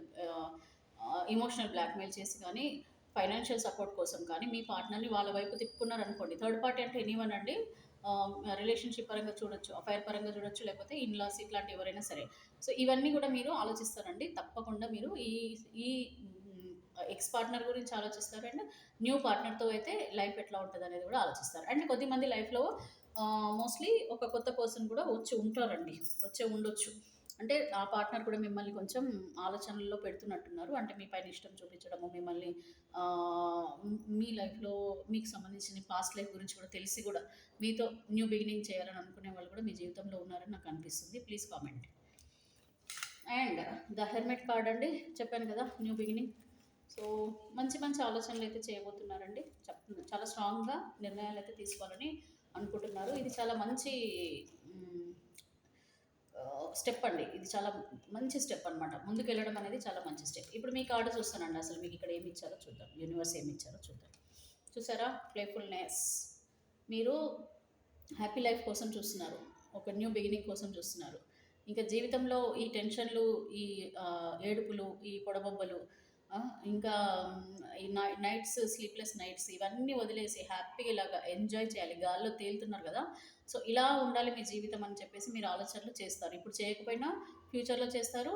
ఎమోషనల్ బ్లాక్‌మెయిల్ చేసి గానీ, ఫైనాన్షియల్ సపోర్ట్ కోసం కానీ, మీ పార్ట్నర్‌ని వాళ్ళ వైపు తిప్పుకున్నారనుకోండి. థర్డ్ పార్టీ అంటే ఎనీవన్ అండి. రిలేషన్‌షిప్ పరంగా చూడొచ్చు, అఫైర్ పరంగా చూడొచ్చు, లేకపోతే ఇన్‌లాస్ ఇట్లాంటి ఎవరైనా సరే. సో, ఇవన్నీ గూడా మీరు ఆలోచిస్తారండి. తప్పకుండా మీరు ఈ ఈ ఎక్స్ పార్ట్నర్ గురించి ఆలోచిస్తారు. అండ్ న్యూ పార్ట్నర్‌తో అయితే లైఫ్ ఎట్లా ఉంటదనేది గూడా ఆలోచిస్తారు. అండ్ కొద్దిమంది లైఫ్‌లో మోస్ట్‌లీ ఒక కొత్త పర్సన్ కూడా వచ్చి ఉంటారండి. వచ్చే ఉండొచ్చు. అంటే ఆ పార్ట్నర్ కూడా మిమ్మల్ని కొంచెం ఆలోచనల్లో పెడుతున్నట్టున్నారు. అంటే మీ పైన ఇష్టం చూపించడము, మిమ్మల్ని మీ లైఫ్‌లో మీకు సంబంధించిన పాస్ట్ లైఫ్ గురించి కూడా తెలిసి కూడా మీతో న్యూ బిగినింగ్ చేయాలని అనుకునే వాళ్ళు కూడా మీ జీవితంలో ఉన్నారని నాకు అనిపిస్తుంది. Please comment. And the hermit card అండి. చెప్పాను కదా, న్యూ బిగినింగ్. సో, మంచి మంచి ఆలోచనలు అయితే చేయబోతున్నారండి. చాలా స్ట్రాంగ్‌గా నిర్ణయాలు అయితే తీసుకోవాలని అనుకుంటున్నారు. ఇది చాలా మంచి స్టెప్ అండి. ఇది చాలా మంచి స్టెప్ అనమాట. ముందుకెళ్ళడం అనేది చాలా మంచి స్టెప్. ఇప్పుడు మీ కార్డ్ చూస్తానండి. అసలు మీకు ఇక్కడ ఏమి ఇచ్చారో చూద్దాం. యూనివర్స్ ఏమి ఇచ్చారో చూద్దాం. చూసారా? ప్లేఫుల్‌నెస్. మీరు హ్యాపీ లైఫ్ కోసం చూస్తున్నారు. ఒక న్యూ బిగినింగ్ కోసం చూస్తున్నారు. ఇంకా జీవితంలో ఈ టెన్షన్‌లు, ఈ ఏడుపులు, ఈ పొడబొబ్బలు, ఆ! ఇంకా ఈ నైట్స్ స్లీప్‌లెస్ నైట్స్ ఇవన్నీ వదిలేసి హ్యాపీగా ఇలాగా ఎంజాయ్ చేయాలి. గాల్లో తేలుతున్నారు గదా! సో, ఇలా ఉండాలి మీ జీవితం అని చెప్పేసి మీరు ఆలోచనలు చేస్తారు. ఇప్పుడు చేయకపోయినా ఫ్యూచర్‌లో చేస్తారు.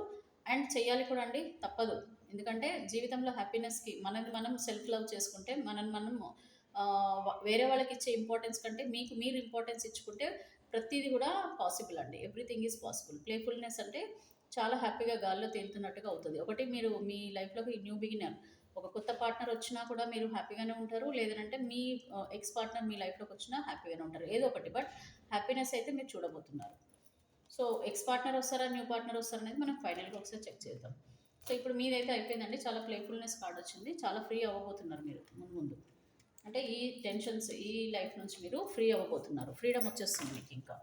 అండ్ చేయాలి కూడా అండి. తప్పదు. ఎందుకంటే జీవితంలో హ్యాపీనెస్‌కి మనల్ని మనం సెల్ఫ్ లవ్ చేసుకుంటే మనల్ని మనము వేరే వాళ్ళకిచ్చే ఇంపార్టెన్స్ కంటే మీకు మీరు ఇంపార్టెన్స్ ఇచ్చుకుంటే ప్రతీది గూడా పాసిబుల్ అండి. Everything is possible. ప్లేఫుల్‌నెస్ అంటే చాలా హ్యాపీగా గాల్లో తేలుతున్నట్టుగా అవుతది. ఒకటి మీరు మీ లైఫ్‌లోకి న్యూ బిగినర్ ఒక కొత్త పార్ట్నర్ వచ్చినా కూడా మీరు హ్యాపీగానే ఉంటారు. లేదనంటే మీ ఎక్స్ పార్ట్నర్ మీ లైఫ్‌లోకి వచ్చినా హ్యాపీగానే ఉంటారు. ఏదో ఒకటి బట్ హ్యాపీనెస్ అయితే మీరు చూడబోతున్నారు. సో, ఎక్స్ పార్ట్నర్ వస్తారా? న్యూ పార్ట్నర్ వస్తారా? అనేది మనం ఫైనల్‌గా ఒకసారి చెక్ చేద్దాం. సో, ఇప్పుడు మీదైతే అయిపోయిందండి. చాలా ప్లేఫుల్‌నెస్ కార్డ్ వచ్చింది. చాలా ఫ్రీ అవ్వబోతున్నారు మీరు ముందు. అంటే ఈ టెన్షన్స్ ఈ లైఫ్ నుంచి మీరు ఫ్రీ అవ్వబోతున్నారు. ఫ్రీడమ్ వచ్చేస్తుంది మీకింకా.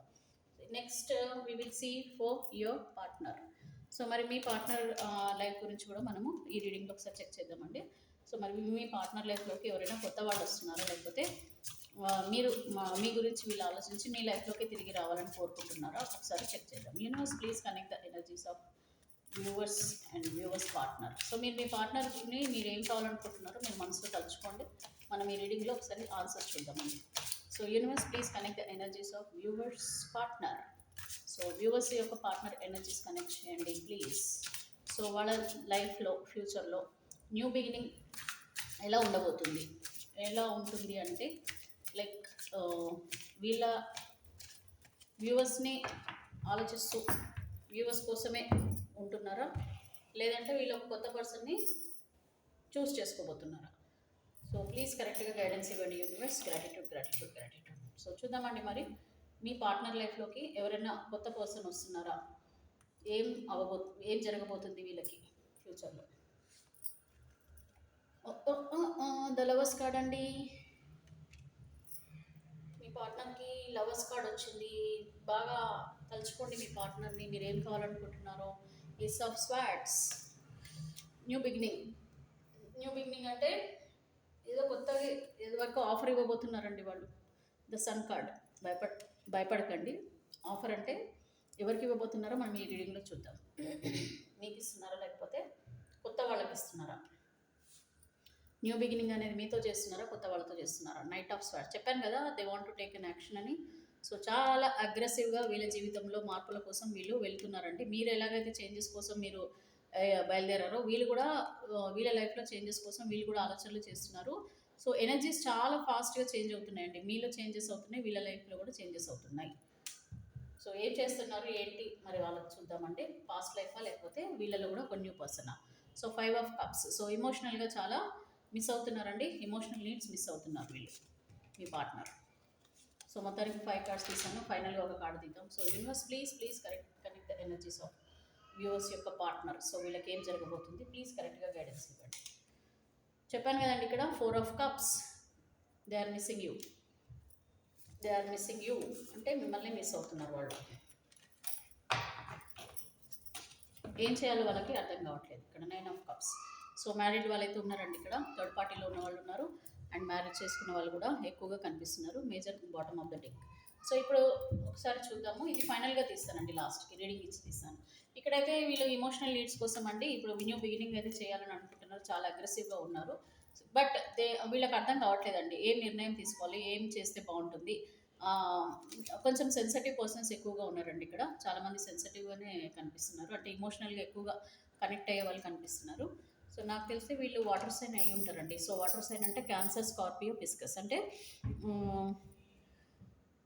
Next we will see for your partner. So మరి మీ పార్ట్నర్ లైఫ్ గురించి కూడా మనము ఈ రీడింగ్లో ఒకసారి చెక్ చేద్దామండి. సో మరి మీ పార్ట్నర్ లైఫ్లోకి ఎవరైనా కొత్త వాళ్ళు వస్తున్నారా, లేకపోతే మీరు మీ గురించి వీళ్ళు ఆలోచించి మీ లైఫ్లోకి తిరిగి రావాలని కోరుకుంటున్నారా, ఒకసారి చెక్ చేద్దాం. Universe please connect the energies of viewers and viewers partner. So మీరు మీ పార్ట్నర్ని మీరు ఏం కావాలనుకుంటున్నారో మీరు మనసులో తలుచుకోండి. మనం ఈ రీడింగ్లో ఒకసారి ఆన్సర్స్ చూద్దామండి. So universe please connect the energies of viewers partner. So viewers యొక్క పార్ట్నర్ ఎనర్జీస్ కనెక్ట్ చేయండి ప్లీజ్. సో వాళ్ళ లైఫ్లో ఫ్యూచర్లో న్యూ బిగినింగ్ ఎలా ఉండబోతుంది, ఎలా ఉంటుంది అంటే లైక్ వీళ్ళ వ్యూవర్స్ని ఆలోచిస్తూ వ్యూవర్స్ కోసమే ఉంటున్నారా, లేదంటే వీళ్ళు ఒక కొత్త పర్సన్ని చూస్ చేసుకోబోతున్నారా? సో ప్లీజ్ కరెక్ట్గా గైడెన్స్ ఇవ్వండి universe. Gratitude gratitude gratitude. So చూద్దామండి మరి మీ పార్ట్నర్ లైఫ్లోకి ఎవరైనా కొత్త పర్సన్ వస్తున్నారా, ఏం ఏం జరగబోతుంది వీళ్ళకి ఫ్యూచర్లో. ద లవర్స్ కార్డ్ అండి. మీ పార్ట్నర్కి లవర్స్ కార్డ్ వచ్చింది. బాగా తలుచుకోండి మీ పార్ట్నర్ని, మీరు ఏం కావాలనుకుంటున్నారో. Ace of swords, new beginning. New beginning అంటే ఏదో కొత్తగా ఏదో వరకు ఆఫర్ ఇవ్వబోతున్నారండి వాళ్ళు. The sun card. భయపడ భయపడకండి. ఆఫర్ అంటే ఎవరికి ఇవ్వబోతున్నారో మనం ఈ రీడింగ్లో చూద్దాం. మీకు ఇస్తున్నారా, లేకపోతే కొత్త వాళ్ళకి ఇస్తున్నారా? న్యూ బిగినింగ్ అనేది మీతో చేస్తున్నారా, కొత్త వాళ్ళతో చేస్తున్నారా? నైట్ ఆఫ్ స్వాట్ చెప్పాను కదా, they want to take an action అని. సో చాలా అగ్రెసివ్గా వీళ్ళ జీవితంలో మార్పుల కోసం వీళ్ళు వెళ్తున్నారండి. మీరు ఎలాగైతే చేంజెస్ కోసం మీరు బయలుదేరారో వీళ్ళు కూడా వీళ్ళ లైఫ్లో చేంజెస్ కోసం వీళ్ళు కూడా ఆలోచనలు చేస్తున్నారు. సో ఎనర్జీస్ చాలా ఫాస్ట్గా చేంజ్ అవుతున్నాయండి. మీలో చేంజెస్ అవుతున్నాయి, వీళ్ళ లైఫ్లో కూడా చేంజెస్ అవుతున్నాయి. సో ఏం చేస్తున్నారు ఏంటి మరి వాళ్ళకి చూద్దామంటే, పాస్ట్ లైఫా లేకపోతే వీళ్ళలో కూడా ఒక new persona. So 5 of cups. So ఎమోషనల్గా చాలా మిస్ అవుతున్నారండి. ఎమోషనల్ నీడ్స్ మిస్ అవుతున్నారు వీళ్ళు, మీ పార్ట్నర్. సో మొత్తానికి 5 కార్డ్స్ తీసాను. ఫైనల్గా ఒక కార్డు తీద్దాం. So universe please connect the energies of viewers యొక్క పార్ట్నర్. సో వీళ్ళకి ఏం జరగబోతుంది, ప్లీజ్ కరెక్ట్గా గైడెన్స్ ఇవ్వండి. చెప్పాను కదండి ఇక్కడ 4 of cups. They are missing you. They are missing you అంటే మిమ్మల్ని మిస్ అవుతున్నారు వాళ్ళు. ఏం చేయాలో వాళ్ళకి అర్థం కావట్లేదు. ఇక్కడ 9 ఆఫ్ కప్స్. సో మ్యారీడ్ వాళ్ళైతే ఉన్నారండి ఇక్కడ. థర్డ్ పార్టీలో ఉన్న వాళ్ళు ఉన్నారు. అండ్ మ్యారేజ్ చేసుకున్న వాళ్ళు కూడా ఎక్కువగా కనిపిస్తున్నారు. Major bottom of the deck. So ఇప్పుడు ఒకసారి చూద్దాము. ఇది ఫైనల్గా తీస్తానండి, లాస్ట్కి రీడింగ్ ఇచ్చి తీస్తాను. ఇక్కడైతే వీళ్ళు ఇమోషనల్ నీడ్స్ కోసం అండి ఇప్పుడు న్యూ బిగినింగ్ అయితే చేయాలని అనుకుంటున్నారు. చాలా అగ్రెసివ్గా ఉన్నారు. బట్ వీళ్ళకి అర్థం కావట్లేదండి ఏం నిర్ణయం తీసుకోవాలి, ఏం చేస్తే బాగుంటుంది. కొంచెం సెన్సిటివ్ పర్సన్స్ ఎక్కువగా ఉన్నారండి ఇక్కడ. చాలామంది సెన్సిటివ్గానే కనిపిస్తున్నారు. అంటే ఇమోషనల్గా ఎక్కువగా కనెక్ట్ అయ్యే వాళ్ళు కనిపిస్తున్నారు. సో నాకు తెలిసి వీళ్ళు వాటర్ సైన్ అయ్యి ఉంటారండి. సో వాటర్ సైన్ అంటే క్యాన్సర్, స్కార్పియో, పిస్కస్. అంటే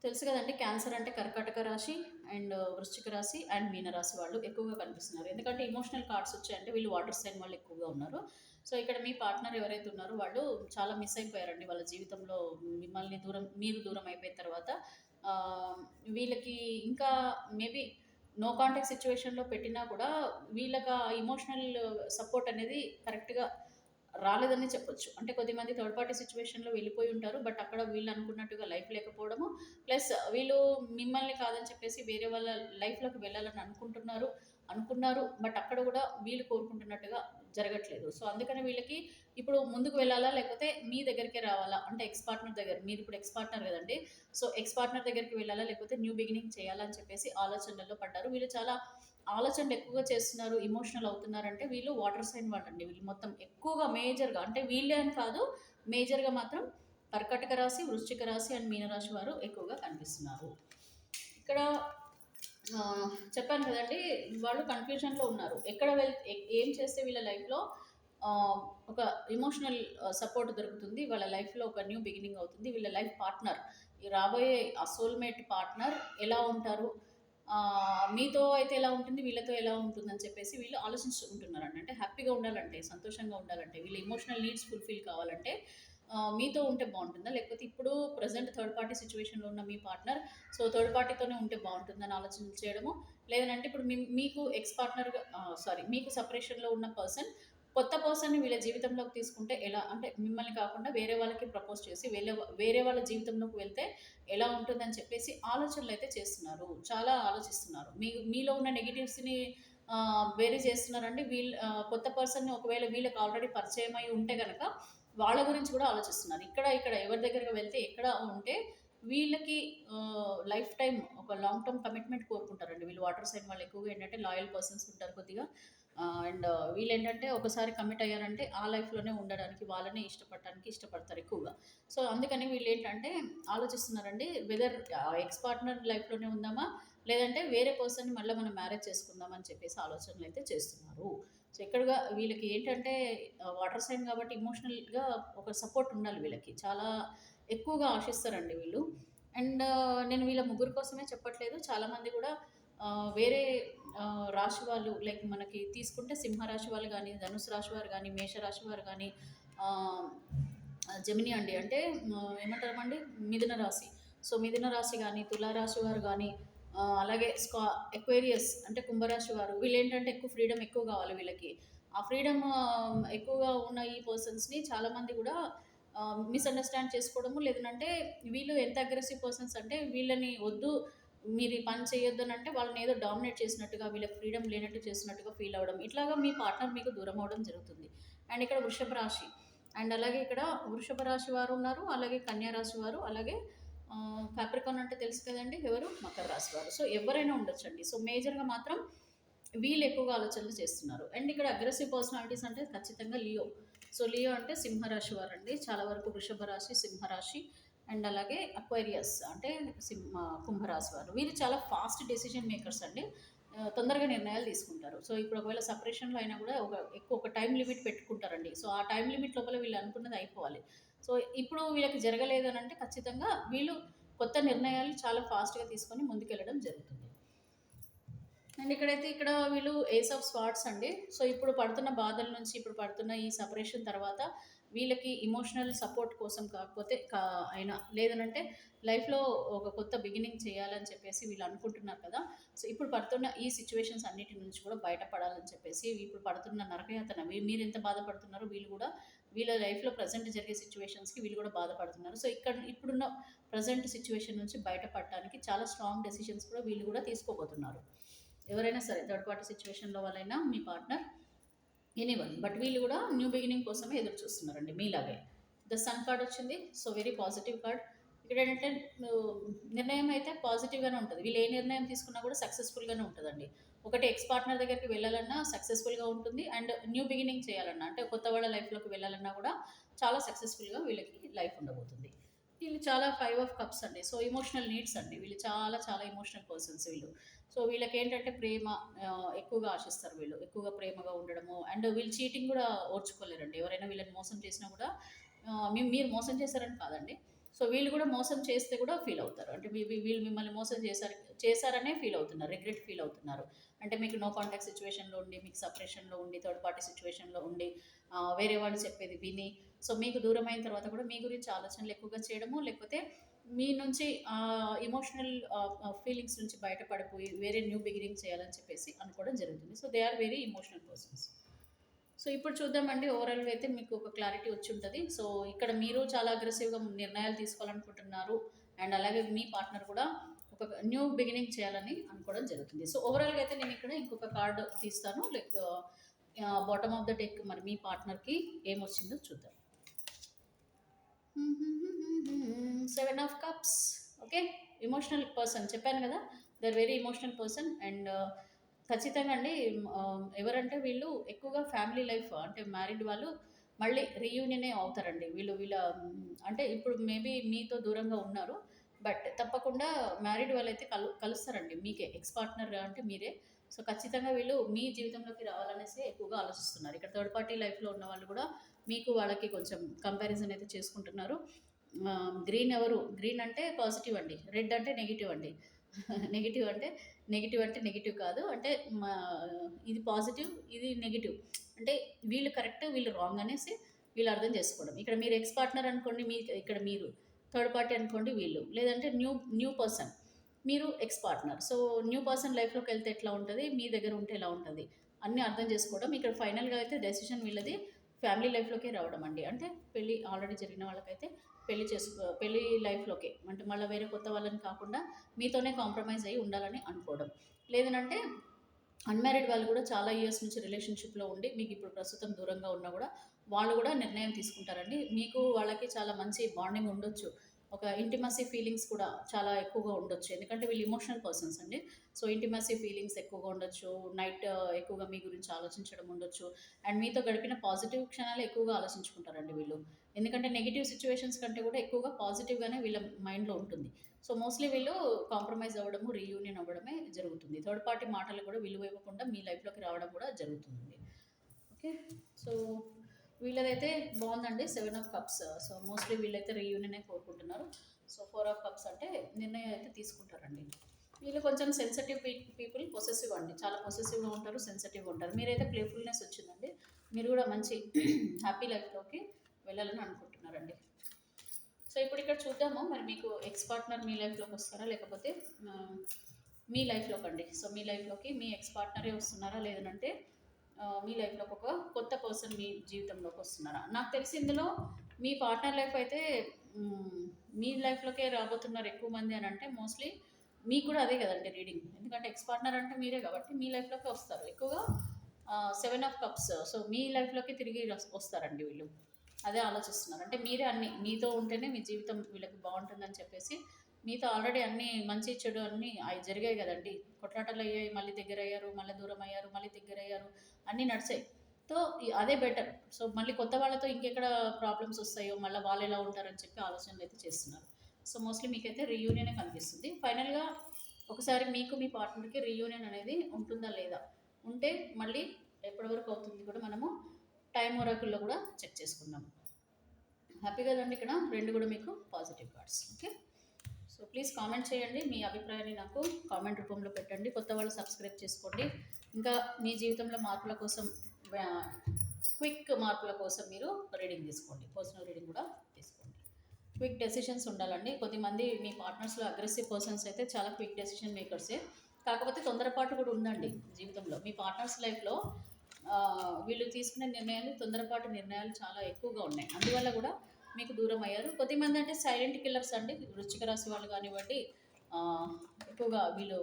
తెలుసు కదండి, క్యాన్సర్ అంటే కర్కాటక రాశి అండ్ వృశ్చిక రాశి అండ్ మీనరాశి వాళ్ళు ఎక్కువగా కనిపిస్తున్నారు. ఎందుకంటే ఇమోషనల్ కార్డ్స్ వచ్చాయంటే వీళ్ళు వాటర్ సైన్ వాళ్ళు ఎక్కువగా ఉన్నారు. సో ఇక్కడ మీ పార్ట్నర్ ఎవరైతే ఉన్నారో వాళ్ళు చాలా మిస్ అయిపోయారండి వాళ్ళ జీవితంలో. మిమ్మల్ని మీరు దూరం అయిపోయిన తర్వాత వీళ్ళకి ఇంకా మేబీ నో కాంటాక్ట్ సిచ్యువేషన్లో పెట్టినా కూడా వీళ్ళకి ఇమోషనల్ సపోర్ట్ అనేది కరెక్ట్గా రాలేదని చెప్పొచ్చు. అంటే కొద్దిమంది థర్డ్ పార్టీ సిచ్యువేషన్లో వెళ్ళిపోయి ఉంటారు. బట్ అక్కడ వీళ్ళు అనుకున్నట్టుగా లైఫ్ లేకపోవడము, ప్లస్ వీళ్ళు మిమ్మల్ని కాదని చెప్పేసి వేరే వాళ్ళ లైఫ్లోకి వెళ్ళాలని అనుకున్నారు. బట్ అక్కడ కూడా వీళ్ళు కోరుకుంటున్నట్టుగా జరగట్లేదు. సో, అందుకని వీళ్ళకి ఇప్పుడు ముందుకు వెళ్ళాలా? లేకపోతే మీ దగ్గరికే రావాలా? అంటే ఎక్స్ పార్ట్నర్ దగ్గర మీరిప్పుడు ఎక్స్ పార్ట్నర్ గదండీ! సో, ఎక్స్ పార్ట్నర్ దగ్గరికి వెళ్ళాలా? లేకపోతే న్యూ బిగినింగ్ చేయాలా? అని చెప్పేసి ఆలోచనలలో పడ్డారు. వీళ్ళు చాలా ఆలోచనలు ఎక్కువగా చేస్తున్నారు. ఎమోషనల్ అవుతున్నారంటే వీళ్ళు వాటర్ సైన్ వాళ్ళండి. వీళ్ళు మొత్తం ఎక్కువగా మేజర్‌గా అంటే వీళ్ళే అని కాదు. మేజర్‌గా మాత్రం కర్కాటక రాశి, వృశ్చిక రాశి అండ్ మీనరాశి వారు ఎక్కువగా కనిపిస్తున్నారు. ఇక్కడ చెప్పాను కదండీ! వాళ్ళు కన్‌ఫ్యూజన్‌లో ఉన్నారు. ఎక్కడ ఏం చేస్తే వీళ్ళ లైఫ్‌లో ఒక ఎమోషనల్ సపోర్ట్ దొరుకుతుంది. వాళ్ళ లైఫ్‌లో ఒక న్యూ బిగినింగ్ అవుతుంది. వీళ్ళ లైఫ్ పార్ట్నర్ ఈ రాబోయే ఆ సోల్‌మేట్ పార్ట్నర్ ఎలా ఉంటారు? మీతో అయితే ఎలా ఉంటుంది? వీళ్ళతో ఎలా ఉంటుందని చెప్పేసి వీళ్ళు ఆలోచించుకుంటున్నారండి. అంటే హ్యాపీగా ఉండాలంటే, సంతోషంగా ఉండాలంటే, వీళ్ళ ఎమోషనల్ నీడ్స్ ఫుల్‌ఫిల్ కావాలంటే మీతో ఉంటే బావుంటుందా? లేకపోతే ఇప్పుడు ప్రెజెంట్ థర్డ్ పార్టీ సిట్యుయేషన్‌లో ఉన్న మీ పార్ట్నర్ థర్డ్ పార్టీతోనే ఉంటే బావుంటుందని ఆలోచన చేయడము. లేదనంటే ఇప్పుడు మీకు ఎక్స్ పార్ట్నర్‌గా మీకు సెపరేషన్‌లో ఉన్న పర్సన్ కొత్త పర్సన్‌ని వీళ్ళ జీవితంలోకి తీసుకుంటే ఎలా? అంటే మిమ్మల్ని కాకుండా వేరే వాళ్ళకి ప్రపోజ్ చేసి వేరే వాళ్ళ జీవితంలోకి వెళ్తే ఎలా ఉంటుందని చెప్పేసి ఆలోచనలైతే చేస్తున్నారు. చాలా ఆలోచిస్తున్నారు. మీలో ఉన్న నెగెటివ్స్‌ని వేరు చేస్తున్నారండి. కొత్త పర్సన్‌ని ఒకవేళ వీళ్ళకి ఆల్రెడీ పరిచయమై ఉంటే గనక వాళ్ళ గురించి కూడా ఆలోచిస్తున్నారు. ఇక్కడ ఎవరి దగ్గరకి వెళ్తే ఎక్కడ ఉంటే వీళ్ళకి లైఫ్ టైమ్ ఒక లాంగ్ టర్మ్ కమిట్మెంట్ కోరుకుంటారండి. వీళ్ళు వాటర్ సైన్ వాళ్ళు ఎక్కువగా ఏంటంటే లాయల్ పర్సన్స్ ఉంటారు కొద్దిగా. అండ్ వీళ్ళేంటంటే ఒకసారి కమిట్ అయ్యారంటే ఆ లైఫ్‌లోనే ఉండడానికి, వాళ్ళనే ఇష్టపడటానికి ఇష్టపడతారు ఎక్కువగా. సో, అందుకని వీళ్ళేంటంటే ఆలోచిస్తున్నారండి వెదర్ ఎక్స్ పార్ట్నర్ లైఫ్‌లోనే ఉందామా? లేదంటే వేరే పర్సన్‌ని మళ్ళా మనం మ్యారేజ్ చేసుకుందాం అని చెప్పేసి ఆలోచనలైతే చేస్తున్నారు. సో, ఇక్కడగా వీళ్ళకి ఏంటంటే వాటర్ సైన్ కాబట్టి ఎమోషనల్‌గా ఒక సపోర్ట్ ఉండాలి వీళ్ళకి. చాలా ఎక్కువగా ఆశిస్తారండి వీళ్ళు. అండ్ నేను వీళ్ళ ముగ్గురు కోసమే చెప్పట్లేదు. చాలామంది గూడా వేరే రాశి వాళ్ళు లైక్ మనకి తీసుకుంటే సింహరాశి వాళ్ళు గానీ, ధనుసు రాశి వారు గానీ, మేషరాశి వారు గానీ, ఆహ్, జెమిని అండి. అంటే ఏమంటారమండి మిథున రాశి. సో, మిథున రాశి గానీ, తులారాశి వారు గానీ, అలాగే ఎక్వేరియస్ అంటే కుంభరాశి వారు వీళ్ళేంటంటే ఎక్కువ ఫ్రీడమ్ ఎక్కువ గావాలి వీళ్ళకి. ఆ ఫ్రీడమ్ ఎక్కువగా ఉన్న ఈ పర్సన్స్‌ని చాలామంది గూడా మిస్‌అండర్‌స్టాండ్ చేసుకోవడము, లేదనంటే వీళ్ళు ఎంత అగ్రెసివ్ పర్సన్స్ అంటే వీళ్ళని వద్దు మీరు ఈ పని చేయొద్దనంటే వాళ్ళని ఏదో డామినేట్ చేసినట్టుగా, వీళ్ళకి ఫ్రీడమ్ లేనట్టు చేసినట్టుగా ఫీల్ అవ్వడం. ఇట్లాగా మీ పార్ట్నర్ మీకు దూరం అవ్వడం జరుగుతుంది. అండ్ ఇక్కడ వృషభ రాశి అండ్ అలాగే ఇక్కడ వృషభ రాశి వారు ఉన్నారు. అలాగే కన్యా రాశి వారు, అలాగే కాప్రికార్న్ అంటే తెలుసు కదండీ! ఎవరు? మకర రాశి వారు. సో, ఎవరైనా ఉండొచ్చండి. సో, మేజర్‌గా మాత్రం వీళ్ళు ఎక్కువగా ఆలోచనలు చేస్తున్నారు. అండ్ ఇక్కడ అగ్రెసివ్ పర్సనాలిటీస్ అంటే ఖచ్చితంగా లియో. సో, లియో అంటే సింహరాశి వారండి. చాలా వరకు వృషభ రాశి, సింహరాశి అండ్ అలాగే అక్వేరియస్ అంటే కుంభరాశి వారు. వీళ్ళు చాలా ఫాస్ట్ డెసిషన్ మేకర్స్ అండి. తొందరగా నిర్ణయాలు తీసుకుంటారు. సో, ఇప్పుడు ఒకవేళ సెపరేషన్‌లో అయినా కూడా ఒక టైమ్ లిమిట్ పెట్టుకుంటారండి. సో, ఆ టైమ్ లిమిట్ లోపల వీళ్ళు అనుకున్నది అయిపోవాలి. సో, ఇప్పుడు వీళ్ళకి జరగలేదు అనంటే ఖచ్చితంగా వీళ్ళు కొత్త నిర్ణయాలు చాలా ఫాస్ట్‌గా తీసుకొని ముందుకెళ్ళడం జరుగుతుంది. అండ్ ఇక్కడ వీళ్ళు ఏస్ ఆఫ్ స్వార్డ్స్ అండి. సో, ఇప్పుడు పడుతున్న బాధల నుంచి, ఇప్పుడు పడుతున్న ఈ సెపరేషన్ తర్వాత వీళ్ళకి ఎమోషనల్ సపోర్ట్ కోసం కాకపోతే అయినా లేదనంటే లైఫ్‌లో ఒక కొత్త బిగినింగ్ చేయాలని చెప్పేసి వీళ్ళు అనుకుంటున్నారు కదా! సో, ఇప్పుడు పడుతున్న ఈ సిట్యుయేషన్స్ అన్నిటి నుంచి కూడా బయటపడాలని చెప్పేసి ఇప్పుడు పడుతున్న నరకయాతన మీరెంత బాధపడుతున్నారో వీళ్ళు కూడా వీళ్ళ లైఫ్‌లో ప్రెజెంట్ జరిగే సిట్యుయేషన్స్‌కి వీళ్ళు కూడా బాధపడుతున్నారు. సో, ఇప్పుడున్న ప్రెజెంట్ సిట్యుయేషన్ నుంచి బయటపడటానికి చాలా స్ట్రాంగ్ డెసిషన్స్ కూడా వీళ్ళు కూడా తీసుకోబోతున్నారు. ఎవరైనా సరే థర్డ్ పార్టీ సిచ్యువేషన్‌లో వాళ్ళైనా మీ పార్ట్నర్ ఎనీవన్. బట్ వీళ్ళు కూడా న్యూ బిగినింగ్ కోసమే ఎదురు చూస్తున్నారండి మీలాగే. ద సన్ కార్డ్ వచ్చింది. So, very positive card. ఇక్కడేంటంటే నిర్ణయం అయితే పాజిటివ్‌గానే ఉంటది. వీళ్ళు ఏ నిర్ణయం తీసుకున్నా కూడా సక్సెస్‌ఫుల్‌గానే ఉంటదండి. ఒకటి ఎక్స్ పార్ట్నర్ దగ్గరికి వెళ్ళాలన్నా సక్సెస్‌ఫుల్‌గా ఉంటుంది. అండ్ న్యూ బిగినింగ్ చేయాలన్నా అంటే కొత్త వాళ్ళ లైఫ్‌లోకి వెళ్ళాలన్నా కూడా చాలా సక్సెస్‌ఫుల్‌గా వీళ్ళకి లైఫ్ ఉండబోతుంది. వీళ్ళు చాలా 5 ఆఫ్ కప్స్ అండి. సో, ఎమోషనల్ నీడ్స్ అండి. వీళ్ళు చాలా చాలా ఎమోషనల్ పర్సన్స్ వీళ్ళు. సో, వీళ్ళకేంటంటే ప్రేమ ఎక్కువగా ఆశిస్తారు వీళ్ళు. ఎక్కువగా ప్రేమగా ఉండడము అండ్ వీళ్ళు చీటింగ్ గూడా ఓర్చుకోలేరండి. ఎవరైనా వీళ్ళని మోసం చేసినా గూడా మీరు మోసం చేశారని కాదండి. సో, వీళ్ళు గూడా మోసం చేస్తే గూడా ఫీల్ అవుతారు. అంటే వీళ్ళు మిమ్మల్ని మోసం చేశారనే ఫీల్ అవుతున్నారు. రిగ్రెట్ ఫీల్ అవుతున్నారు. అంటే మీకు నో కాంటాక్ట్ సిట్యుయేషన్‌లో ఉండి, మీకు సెపరేషన్‌లో ఉండి, థర్డ్ పార్టీ సిట్యుయేషన్‌లో ఉండి, వేరే వాళ్ళు చెప్పేది విని, సో, మీకు దూరమైన తర్వాత కూడా మీ గురించి ఆలోచనలు ఎక్కువగా చేయడము, లేకపోతే మీ నుంచి ఎమోషనల్ ఫీలింగ్స్ నుంచి బయటపడిపోయి వేరే న్యూ బిగినింగ్ చేయాలని చెప్పేసి అనుకోవడం జరుగుతుంది. So, they are very emotional persons. So, ఇప్పుడు చూద్దామండి ఓవరాల్‌గా అయితే మీకు ఒక క్లారిటీ వచ్చుంటది. సో, ఇక్కడ మీరు చాలా అగ్రెసివ్‌గా నిర్ణయాలు తీసుకోవాలనుకుంటున్నారు. అండ్ అలాగే మీ పార్ట్నర్ కూడా ఒక న్యూ బిగినింగ్ చేయాలని అనుకోవడం జరుగుతుంది. సో, ఓవరాల్‌గా అయితే నేను ఇక్కడ ఇంకొక కార్డ్ తీస్తాను. Like bottom of the deck మరి మీ పార్ట్నర్కి ఏమొచ్చిందో చూద్దాం. 7 of cups. Okay, emotional person చెప్పాను కదా, they are very emotional person. And ఖచ్చితంగా అండి, ఎవరంటే వీళ్ళు ఎక్కువగా ఫ్యామిలీ లైఫ్ అంటే మ్యారీడ్ వాళ్ళు మళ్ళీ రీయూనియనే అవుతారండి. అంటే ఇప్పుడు మేబీ మీతో దూరంగా ఉన్నారు, బట్ తప్పకుండా మ్యారీడ్ వాళ్ళైతే కలుస్తారండి. మీకే ఎక్స్ పార్ట్నర్ అంటే మీరే. సో ఖచ్చితంగా వీళ్ళు మీ జీవితంలోకి రావాలనేసి ఎక్కువగా ఆలోచిస్తున్నారు. ఇక్కడ థర్డ్ పార్టీ లైఫ్లో ఉన్న వాళ్ళు కూడా మీకు వాళ్ళకి కొంచెం కంపారిజన్ అయితే చేసుకుంటున్నారు. గ్రీన్ అంటే పాజిటివ్ అండి, రెడ్ అంటే నెగిటివ్ అండి. నెగిటివ్ అంటే నెగిటివ్ కాదు అంటే మా ఇది పాజిటివ్, ఇది నెగిటివ్. అంటే వీళ్ళు కరెక్ట్, వీళ్ళు రాంగ్ అనేసి వీళ్ళు అర్థం చేసుకోవడం. ఇక్కడ మీరు ఎక్స్ పార్ట్నర్ అనుకోండి, మీ ఇక్కడ మీరు థర్డ్ పార్టీ అనుకోండి వీళ్ళు, లేదంటే న్యూ పర్సన్ మీరు X partner. So new person లైఫ్లోకి వెళ్తే ఎట్లా ఉంటుంది, మీ దగ్గర ఉంటే ఎలా ఉంటుంది అన్నీ అర్థం చేసుకోవడం. ఇక్కడ ఫైనల్గా అయితే డెసిషన్ వీళ్ళది ఫ్యామిలీ లైఫ్లోకి రావడం అండి. అంటే పెళ్ళి ఆల్రెడీ జరిగిన వాళ్ళకైతే పెళ్ళి లైఫ్లోకే, అంటే మళ్ళీ వేరే కొత్త వాళ్ళని కాకుండా మీతోనే కాంప్రమైజ్ అయ్యి ఉండాలని అనుకోవడం. లేదనంటే అన్మ్యారీడ్ వాళ్ళు కూడా చాలా ఇయర్స్ నుంచి రిలేషన్షిప్లో ఉండి మీకు ఇప్పుడు ప్రస్తుతం దూరంగా ఉన్నా కూడా వాళ్ళు కూడా నిర్ణయం తీసుకుంటారండి. మీకు వాళ్ళకి చాలా మంచి బాండింగ్ ఉండొచ్చు, ఒక ఇంటిమసీ ఫీలింగ్స్ కూడా చాలా ఎక్కువగా ఉండొచ్చు. ఎందుకంటే వీళ్ళు ఇమోషనల్ పర్సన్స్ అండి. సో ఇంటిమసీ ఫీలింగ్స్ ఎక్కువగా ఉండొచ్చు, నైట్ ఎక్కువగా మీ గురించి ఆలోచించడం ఉండొచ్చు. అండ్ మీతో గడిపిన పాజిటివ్ క్షణాలు ఎక్కువగా ఆలోచించుకుంటారండి వీళ్ళు. ఎందుకంటే నెగిటివ్ సిచ్యువేషన్స్ కంటే కూడా ఎక్కువగా పాజిటివ్గానే వీళ్ళ మైండ్లో ఉంటుంది. సో మోస్ట్లీ వీళ్ళు కాంప్రమైజ్ అవ్వడము, రీయూనియన్ అవ్వడమే జరుగుతుంది. థర్డ్ పార్టీ మాటలు కూడా విలువ ఇవ్వకుండా మీ లైఫ్లోకి రావడం కూడా జరుగుతుంది. ఓకే, సో వీళ్ళదైతే బాగుందండి 7 ఆఫ్ కప్స్. సో మోస్ట్లీ వీళ్ళైతే రీయూనియనే కోరుకుంటున్నారు. సో 4 ఆఫ్ కప్స్ అంటే నిర్ణయం అయితే తీసుకుంటారండి. వీళ్ళు కొంచెం సెన్సిటివ్ పీపుల్, పొసెసివ్ అండి, చాలా పొసెసివ్గా ఉంటారు, సెన్సిటివ్గా ఉంటారు. మీరైతే ప్లేఫుల్నెస్ వచ్చిందండి, మీరు కూడా మంచి హ్యాపీ లైఫ్లోకి వెళ్ళాలని అనుకుంటున్నారండి. సో ఇప్పుడు ఇక్కడ చూద్దాము మరి మీకు ఎక్స్ పార్ట్నర్ మీ లైఫ్లోకి వస్తారా, లేకపోతే మీ లైఫ్లోకి అండి. సో మీ లైఫ్లోకి మీ ఎక్స్ పార్ట్నరే వస్తున్నారా, లేదంటే మీ లైఫ్లోకి ఒక కొత్త పర్సన్ మీ జీవితంలోకి వస్తున్నారా. నాకు తెలిసి ఇందులో మీ పార్ట్నర్ లైఫ్ అయితే మీ లైఫ్లోకే రాబోతున్నారు ఎక్కువ మంది అని అంటే మోస్ట్లీ మీకు కూడా అదే కదండి రీడింగ్. ఎందుకంటే ఎక్స్ పార్ట్నర్ అంటే మీరే కాబట్టి మీ లైఫ్లోకి వస్తారు ఎక్కువగా. 7 ఆఫ్ కప్స్, సో మీ లైఫ్లోకి తిరిగి వస్తారండి వీళ్ళు. అదే ఆలోచిస్తున్నారు, అంటే మీరే అన్ని మీతో ఉంటేనే మీ జీవితం వీళ్ళకి బాగుంటుందని చెప్పేసి మీతో ఆల్రెడీ అన్నీ మంచి చెడు అన్నీ అవి జరిగాయి కదండి. కొట్లాటలు అయ్యాయి, మళ్ళీ దగ్గర అయ్యారు, మళ్ళీ దూరం అయ్యారు, మళ్ళీ దగ్గర అయ్యారు, అన్నీ నడిచాయి. సో అదే బెటర్. సో మళ్ళీ కొత్త వాళ్ళతో ఇంకెక్కడ ప్రాబ్లమ్స్ వస్తాయో, మళ్ళీ వాళ్ళు ఎలా ఉంటారని చెప్పి ఆలోచనలు అయితే చేస్తున్నారు. సో మోస్ట్లీ మీకైతే రీయూనియనే కనిపిస్తుంది. ఫైనల్గా ఒకసారి మీకు మీ పార్ట్నర్కి రీయూనియన్ అనేది ఉంటుందా లేదా, ఉంటే మళ్ళీ ఎప్పటి వరకు అవుతుంది కూడా మనము టైం ఒరాకుల్లో కూడా చెక్ చేసుకుందాం. హ్యాపీ కదండి, ఇక్కడ రెండు కూడా మీకు positive cards. Okay, so please comment చేయండి, మీ అభిప్రాయాన్ని నాకు కామెంట్ రూపంలో పెట్టండి. కొత్త వాళ్ళు సబ్స్క్రైబ్ చేసుకోండి. ఇంకా మీ జీవితంలో మార్పుల కోసం, క్విక్ మార్పుల కోసం మీరు రీడింగ్ తీసుకోండి, పర్సనల్ రీడింగ్ కూడా తీసుకోండి. క్విక్ డెసిషన్స్ ఉండాలండి. కొద్దిమంది మీ పార్ట్నర్స్లో అగ్రెసివ్ పర్సన్స్ అయితే చాలా క్విక్ డెసిషన్ మేకర్సే, కాకపోతే తొందరపాటు కూడా ఉందండి జీవితంలో. మీ పార్ట్నర్స్ లైఫ్లో వీళ్ళు తీసుకునే నిర్ణయాలు, తొందరపాటు నిర్ణయాలు చాలా ఎక్కువగా ఉన్నాయి, అందువల్ల కూడా మీకు దూరం అయ్యారు. కొద్దిమంది అంటే సైలెంట్ కిల్లర్స్ అండి, వృశ్చిక రాశి వాళ్ళు కానివ్వండి. ఎక్కువగా వీళ్ళు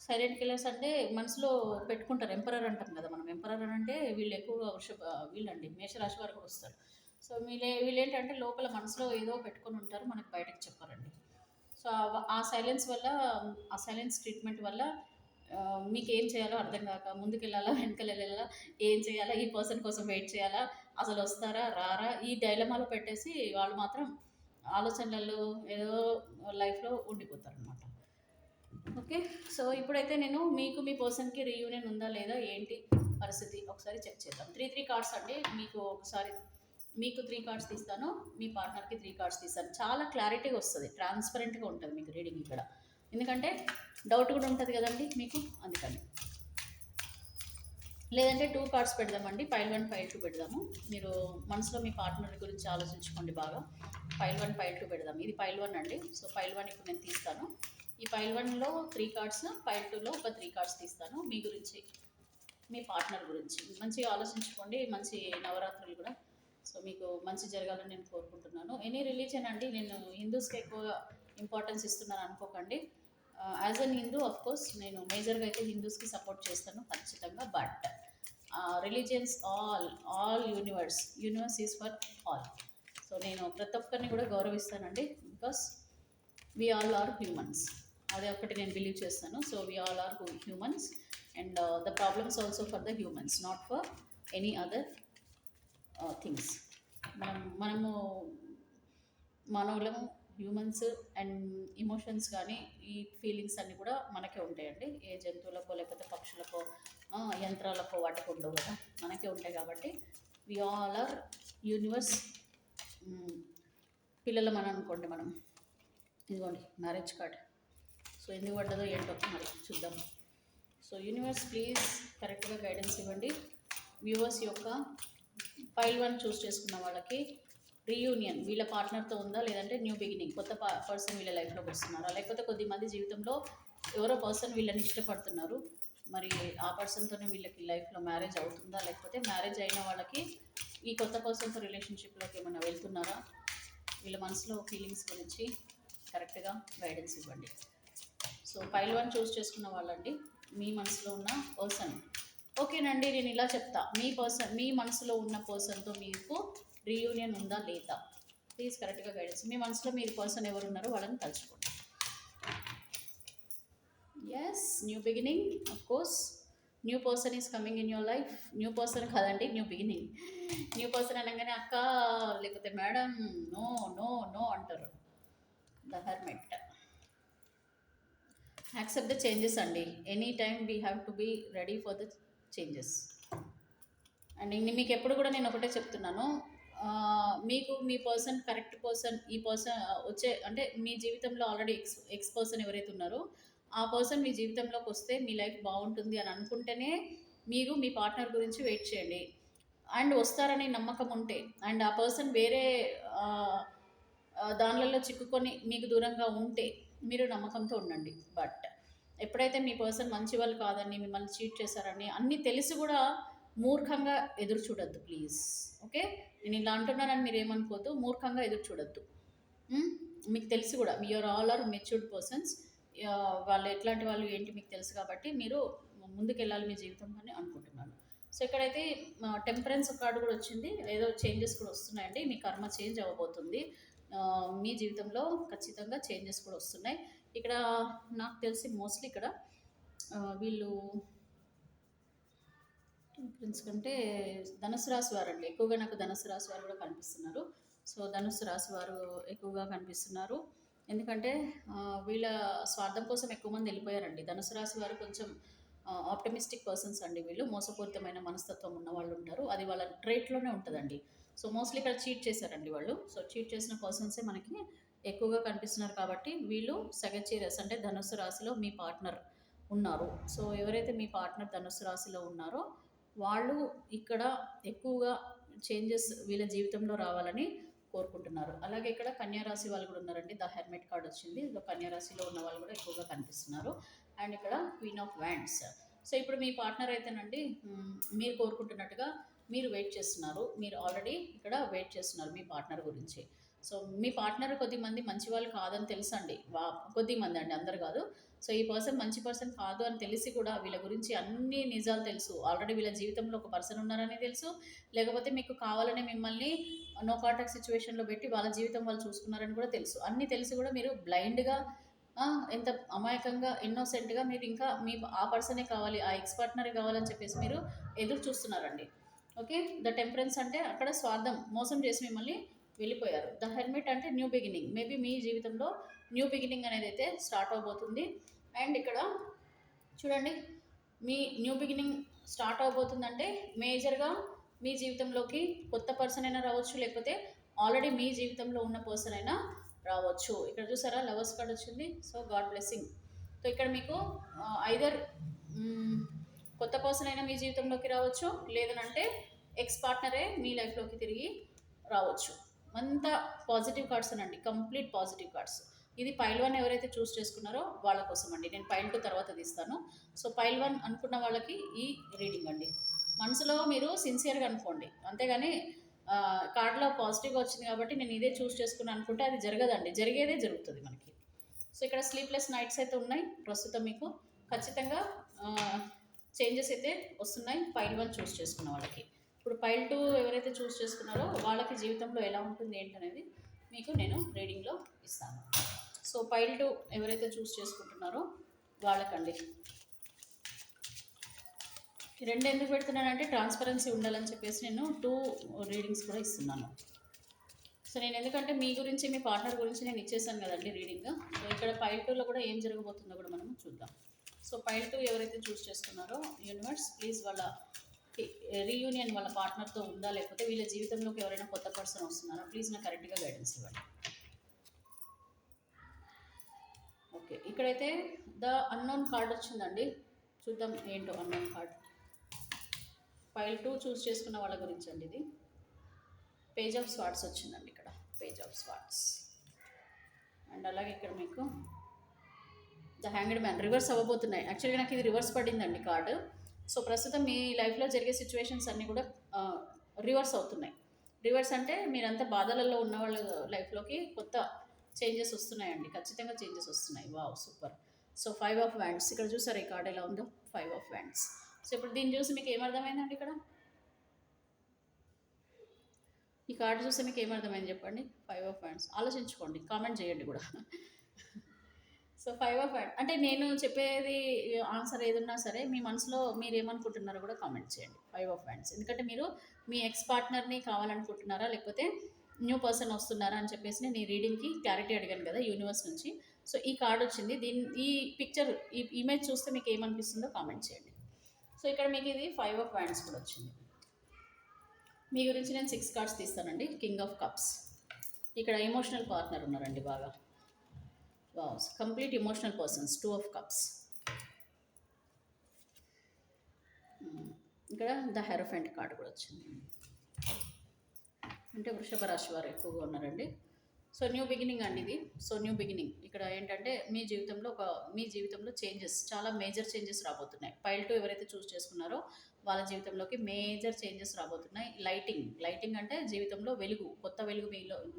సైలెంట్ కిల్లర్స్ అంటే మనసులో పెట్టుకుంటారు. ఎంపరర్ అంటాం కదా మనం, ఎంపరర్ అని అంటే వీళ్ళు ఎక్కువగా వీళ్ళండి మేషరాశి వారు కూడా వస్తారు. సో వీళ్ళు ఏంటంటే లోపల మనసులో ఏదో పెట్టుకొని ఉంటారు, మనకు బయటకు చెప్పారండి. సో ఆ సైలెన్స్ వల్ల, ఆ సైలెన్స్ ట్రీట్మెంట్ వల్ల మీకు ఏం చేయాలో అర్థం కాక ముందుకు వెళ్ళాలా, వెనకాల వెళ్ళాలా, ఏం చేయాలా, ఈ పర్సన్ కోసం వెయిట్ చేయాలా, అసలు వస్తారా రారా, ఈ డైలమాలో పెట్టేసి వాళ్ళు మాత్రం ఆలోచనలలో ఏదో లైఫ్లో ఉండిపోతారు అనమాట. ఓకే, సో ఇప్పుడైతే నేను మీకు మీ పర్సన్కి రీయూనియన్ ఉందా లేదా ఏంటి పరిస్థితి ఒకసారి చెక్ చేద్దాం. 3 కార్డ్స్ అండి, మీకు ఒకసారి మీకు 3 కార్డ్స్ తీస్తాను, మీ పార్ట్నర్కి 3 కార్డ్స్ తీస్తాను. చాలా క్లారిటీగా వస్తుంది, ట్రాన్స్పరెంట్గా ఉంటుంది మీకు రీడింగ్ ఇక్కడ. ఎందుకంటే డౌట్ కూడా ఉంటుంది కదండి మీకు, అందుకని. లేదంటే 2 కార్డ్స్ పెడదామండి, పైల్ 1 పైల్ 2 పెడదాము. మీరు మనసులో మీ పార్ట్నర్ గురించి ఆలోచించుకోండి బాగా. పైల్ 1 పైల్ 2 పెడదాం. ఇది పైల్ 1 అండి. సో పైల్ 1 ఇప్పుడు నేను తీస్తాను. ఈ పైల్ 1లో 3 కార్డ్స్, పైల్ 2లో ఒక 3 కార్డ్స్ తీస్తాను. మీ గురించి, మీ పార్ట్నర్ గురించి మంచిగా ఆలోచించుకోండి. మంచి నవరాత్రులు కూడా. సో మీకు మంచి జరగాలని నేను కోరుకుంటున్నాను. ఎనీ రిలీజన్ అండి, నేను హిందూస్కి ఎక్కువ ఇంపార్టెన్స్ ఇస్తున్నాను అనుకోకండి. యాజ్ అన్ హిందూ కోర్స్ నేను మేజర్గా అయితే హిందూస్కి సపోర్ట్ చేస్తాను ఖచ్చితంగా. But religions all universe is for all. So నేను ప్రతి ఒక్కరిని కూడా గౌరవిస్తానండి, because we all are humans. అదే ఒక్కటి నేను బిలీవ్ చేస్తాను. So we all are humans, and the problems also for the humans, not for any other things. మనము మానవులము, హ్యూమన్స్, అండ్ ఇమోషన్స్ కానీ ఈ ఫీలింగ్స్ అన్నీ కూడా మనకే ఉంటాయండి. ఏ జంతువులకో లేకపోతే పక్షులకో యంత్రాలకో వాటికి ఉండవు కదా, మనకే ఉంటాయి. కాబట్టి వి ఆల్ ఆర్ యూనివర్స్. పిల్లలు మనం అనుకోండి, మనం ఇదిగోండి మ్యారేజ్ కార్డ్. సో ఎందుకు పడ్డదో ఏంటో మరి చూద్దాం. సో యూనివర్స్ ప్లీజ్ కరెక్ట్గా గైడెన్స్ ఇవ్వండి. వ్యూవర్స్ యొక్క ఫైల్ 1 చూస్ చేసుకున్న వాళ్ళకి రీయూనియన్ వీళ్ళ పార్ట్నర్తో ఉందా, లేదంటే న్యూ బిగినింగ్ కొత్త పర్సన్ వీళ్ళ లైఫ్లోకి వస్తున్నారా, లేకపోతే కొద్దిమంది జీవితంలో ఎవరో పర్సన్ వీళ్ళని ఇష్టపడుతున్నారు, మరి ఆ పర్సన్తోనే వీళ్ళకి లైఫ్లో మ్యారేజ్ అవుతుందా, లేకపోతే మ్యారేజ్ అయిన వాళ్ళకి ఈ కొత్త పర్సన్తో రిలేషన్షిప్లోకి ఏమైనా వెళ్తున్నారా, వీళ్ళ మనసులో ఫీలింగ్స్ గురించి కరెక్ట్గా గైడెన్స్ ఇవ్వండి. సో ఫైల్ 1 చూస్ చేసుకున్న వాళ్ళండి, మీ మనసులో ఉన్న పర్సన్. ఓకేనండి, నేను ఇలా చెప్తా, మీ మనసులో ఉన్న పర్సన్తో మీకు రీయూనియన్ ఉందా లేదా, ప్లీజ్ కరెక్ట్గా గైడెన్స్. మీ మనసులో మీరు పర్సన్ ఎవరు ఉన్నారో వాళ్ళని తలుచుకోండి. Yes, new beginning, of course new person is coming in your life. New person కాదండి, న్యూ బిగినింగ్. న్యూ పర్సన్ అనగానే అక్క లేకపోతే మేడం నో నో నో అంటారు. The hermit. Accept the changes అండి. Any time we have to be ready for the changes. And మీకు ఎప్పుడు కూడా నేను ఒకటే చెప్తున్నాను, మీకు మీ పర్సన్ కరెక్ట్ పర్సన్, ఈ పర్సన్ వచ్చే అంటే మీ జీవితంలో ఆల్రెడీ ఎక్స్ పర్సన్ ఎవరైతే ఉన్నారో ఆ పర్సన్ మీ జీవితంలోకి వస్తే మీ లైఫ్ బాగుంటుంది అని అనుకుంటేనే మీరు మీ పార్ట్నర్ గురించి వెయిట్ చేయండి. అండ్ వస్తారని నమ్మకం ఉంటే, అండ్ ఆ పర్సన్ వేరే దానిలలో చిక్కుకొని మీకు దూరంగా ఉంటే మీరు నమ్మకంతో ఉండండి. బట్ ఎప్పుడైతే మీ పర్సన్ మంచి వాళ్ళు కాదని, మిమ్మల్ని చీట్ చేశారని అన్నీ తెలిసి కూడా మూర్ఖంగా ఎదురు చూడొద్దు ప్లీజ్. ఓకే, నేను ఇలా అంటున్నానని మీరు ఏమనుకోవద్దు, మూర్ఖంగా ఎదురు చూడొద్దు. మీకు తెలిసి కూడా you are all are matured persons. వాళ్ళు ఎట్లాంటి వాళ్ళు ఏంటి మీకు తెలుసు కాబట్టి మీరు ముందుకెళ్ళాలి మీ జీవితంలో అని అనుకుంటున్నాను. సో ఇక్కడైతే టెంపరెన్స్ కార్డు కూడా వచ్చింది, ఏదో చేంజెస్ కూడా వస్తున్నాయండి. మీ కర్మ చేంజ్ అవ్వబోతుంది, మీ జీవితంలో ఖచ్చితంగా చేంజెస్ కూడా వస్తున్నాయి. ఇక్కడ నాకు తెలిసి మోస్ట్లీ ఇక్కడ వీళ్ళు ఫ్రెండ్స్ కంటే ధనుసు రాశి వారు అండి ఎక్కువగా, నాకు ధనుసు రాశి వారు కూడా కనిపిస్తున్నారు. సో ధనుసు రాశి వారు ఎక్కువగా కనిపిస్తున్నారు, ఎందుకంటే వీళ్ళ స్వార్థం కోసం ఎక్కువ మంది వెళ్ళిపోయారండి. ధనుసు రాశి వారు కొంచెం ఆప్టమిస్టిక్ పర్సన్స్ అండి. వీళ్ళు మోసపూరితమైన మనస్తత్వం ఉన్న వాళ్ళు ఉంటారు, అది వాళ్ళ ట్రేట్లోనే ఉంటుందండి. సో మోస్ట్లీ ఇక్కడ చీట్ చేశారండి వాళ్ళు. సో చీట్ చేసిన పర్సన్సే మనకి ఎక్కువగా కనిపిస్తున్నారు. కాబట్టి వీళ్ళు సగచీరస్ అంటే ధనుసు రాశిలో మీ పార్ట్నర్ ఉన్నారు. సో ఎవరైతే మీ పార్ట్నర్ ధనుసు రాశిలో ఉన్నారో వాళ్ళు ఇక్కడ ఎక్కువగా చేంజెస్ వీళ్ళ జీవితంలో రావాలని కోరుకుంటున్నారు. అలాగే ఇక్కడ కన్యారాశి వాళ్ళు కూడా ఉన్నారండి. ద హెర్మిట్ కార్డ్ వచ్చింది, కన్యారాశిలో ఉన్న వాళ్ళు కూడా ఎక్కువగా కనిపిస్తున్నారు. అండ్ ఇక్కడ క్వీన్ ఆఫ్ వ్యాండ్స్. సో ఇప్పుడు మీ పార్ట్నర్ అయితేనండి మీరు కోరుకుంటున్నట్టుగా మీరు వెయిట్ చేస్తున్నారు, మీరు ఆల్రెడీ ఇక్కడ వెయిట్ చేస్తున్నారు మీ పార్ట్నర్ గురించి. సో మీ పార్ట్నర్ కొద్దిమంది మంచి వాళ్ళు కాదని తెలుసండి, కొద్దిమంది అండి, అందరు కాదు. సో ఈ పర్సన్ మంచి పర్సన్ కాదు అని తెలిసి కూడా వీళ్ళ గురించి అన్ని నిజాలు తెలుసు, ఆల్రెడీ వీళ్ళ జీవితంలో ఒక పర్సన్ ఉన్నారని తెలుసు, లేకపోతే మీకు కావాలని మిమ్మల్ని నో కాంటాక్ట్ సిచ్యువేషన్లో పెట్టి వాళ్ళ జీవితం వాళ్ళు చూసుకున్నారని కూడా తెలుసు. అన్నీ తెలిసి కూడా మీరు బ్లైండ్గా ఎంత అమాయకంగా ఇన్నోసెంట్గా మీరు ఇంకా మీ ఆ పర్సనే కావాలి, ఆ ఎక్స్ పార్ట్నరే కావాలని చెప్పేసి మీరు ఎదురు చూస్తున్నారండి. ఓకే, ద టెంపరెన్స్ అంటే అక్కడ స్వార్థం, మోసం చేసి మిమ్మల్ని వెళ్ళిపోయారు. ద హెర్మిట్ అంటే న్యూ బిగినింగ్, మేబీ మీ జీవితంలో న్యూ బిగినింగ్ అనేది అయితే స్టార్ట్ అవబోతుంది. అండ్ ఇక్కడ చూడండి, మీ న్యూ బిగినింగ్ స్టార్ట్ అవబోతుందంటే మేజర్గా మీ జీవితంలోకి కొత్త పర్సన్ అయినా రావచ్చు, లేకపోతే ఆల్రెడీ మీ జీవితంలో ఉన్న పర్సన్ అయినా రావచ్చు. ఇక్కడ చూసారా లవర్స్ కార్డ్ వచ్చింది. So God blessing. సో ఇక్కడ మీకు ఐదర్ కొత్త పర్సన్ అయినా మీ జీవితంలోకి రావచ్చు, లేదనంటే ఎక్స్ పార్ట్నరే మీ లైఫ్లోకి తిరిగి రావచ్చు. అంతా పాజిటివ్ కార్డ్స్ అనండి, కంప్లీట్ పాజిటివ్ కార్డ్స్. ఇది పైల్ 1 ఎవరైతే చూస్ చేసుకున్నారో వాళ్ళ కోసం అండి. నేను పైల్ 2 తర్వాత తీస్తాను. సో పైల్ 1 అనుకున్న వాళ్ళకి ఈ రీడింగ్ అండి. మనసులో మీరు సిన్సియర్గా అనుకోండి, అంతేగాని కార్డులో పాజిటివ్గా వచ్చింది కాబట్టి నేను ఇదే చూస్ చేసుకున్నాను అనుకుంటే అది జరగదండి, జరిగేదే జరుగుతుంది మనకి. సో ఇక్కడ స్లీప్లెస్ నైట్స్ అయితే ఉన్నాయి ప్రస్తుతం మీకు. ఖచ్చితంగా చేంజెస్ అయితే వస్తున్నాయి పైల్ 1 చూస్ చేసుకున్న వాళ్ళకి. ఇప్పుడు పైల్ 2 ఎవరైతే చూస్ చేసుకున్నారో వాళ్ళకి జీవితంలో ఎలా ఉంటుంది ఏంటనేది మీకు నేను రీడింగ్‌లో ఇస్తాను. సో, పైల్ 2 ఎవరైతే చూస్ చేసుకుంటున్నారో వాళ్ళకండి. ఈ 2 ఎందుకు పెడుతున్నానంటే ట్రాన్స్‌పరెన్సీ ఉండాలని చెప్పేసి నేను 2 రీడింగ్స్ కూడా ఇస్తున్నాను. సో, నేను ఎందుకంటే మీ గురించి, మీ పార్ట్నర్ గురించి నేను ఇచ్చేసాను కదండీ రీడింగ్. సో, ఇక్కడ పైల్ 2లో కూడా ఏం జరగబోతుందో కూడా మనం చూద్దాం. సో, పైల్ 2 ఎవరైతే చూస్ చేసుకున్నారో యూనివర్స్ ప్లీజ్ వాళ్ళ రీయూనియన్ వాళ్ళ పార్ట్నర్‌తో ఉందా? లేకపోతే వీళ్ళ జీవితంలోకి ఎవరైనా కొత్త పర్సన్ వస్తున్నారా? ప్లీజ్ నాకు కరెక్ట్‌గా గైడెన్స్ ఇవ్వండి. ఓకే. ఇక్కడైతే ద అన్నోన్ కార్డ్ వచ్చిందండి. చూద్దాం ఏంటో అన్నోన్ కార్డ్. ఫైల్ 2 చూస్ చేసుకున్న వాళ్ళ గురించి అండి ఇది. పేజ్ ఆఫ్ స్వార్డ్స్ వచ్చిందండి ఇక్కడ. Page of swords. అండ్ అలాగే ఇక్కడ మీకు ద హ్యాంగ్డ్ మ్యాన్ రివర్స్ అవ్వబోతున్నాయి. యాక్చువల్గా నాకు ఇది రివర్స్ పడిందండి కార్డు. సో ప్రస్తుతం మీ లైఫ్లో జరిగే సిచ్యువేషన్స్ అన్నీ కూడా రివర్స్ అవుతున్నాయి. రివర్స్ అంటే మీరంతా బాధలలో ఉన్న వాళ్ళ లైఫ్లోకి కొత్త చేంజెస్ వస్తున్నాయండి. ఖచ్చితంగా చేంజెస్ వస్తున్నాయి. Wow super. So 5 of wands ఇక్కడ చూసారు ఈ కార్డ్ ఎలా ఉందో. 5 ఆఫ్ వ్యాండ్స్. సో ఇప్పుడు దీన్ని చూసి మీకు ఏమర్థమైందండి ఇక్కడ? ఈ కార్డు చూస్తే మీకు ఏమర్థమైంది చెప్పండి? 5 ఆఫ్ వ్యాండ్స్. ఆలోచించుకోండి, కామెంట్ చేయండి కూడా. సో 5 ఆఫ్ వ్యాండ్స్ అంటే నేను చెప్పేది ఆన్సర్ ఏదున్నా సరే మీ మనసులో మీరు ఏమనుకుంటున్నారో కూడా కామెంట్ చేయండి. 5 ఆఫ్ వ్యాండ్స్ ఎందుకంటే మీరు మీ ఎక్స్ పార్ట్నర్ని కావాలనుకుంటున్నారా లేకపోతే న్యూ పర్సన్ వస్తున్నారా అని చెప్పేసి నేను ఈ రీడింగ్కి క్లారిటీ అడిగాను కదా యూనివర్స్ నుంచి. సో ఈ కార్డ్ వచ్చింది. ఈ పిక్చర్ ఈ ఇమేజ్ చూస్తే మీకు ఏమనిపిస్తుందో కామెంట్ చేయండి. సో ఇక్కడ మీకు ఇది 5 ఆఫ్ వ్యాండ్స్ కూడా వచ్చింది. మీ గురించి నేను 6 కార్డ్స్ తీస్తానండి. King of cups. ఇక్కడ ఎమోషనల్ పార్ట్నర్ ఉన్నారండి బాగా. Wow complete emotional persons. 2 of cups. ఇక్కడ ద హెరోఫెంట్ కార్డు కూడా వచ్చింది. అంటే వృషభ రాశి వారు ఎక్కువగా ఉన్నారండి. సో న్యూ బిగినింగ్ అండి ఇది. సో న్యూ బిగినింగ్ ఇక్కడ ఏంటంటే మీ జీవితంలో చేంజెస్, చాలా మేజర్ చేంజెస్ రాబోతున్నాయి. పైల్ 2 ఎవరైతే చూస్ చేసుకున్నారో వాళ్ళ జీవితంలోకి మేజర్ చేంజెస్ రాబోతున్నాయి. లైటింగ్ అంటే జీవితంలో వెలుగు, కొత్త వెలుగు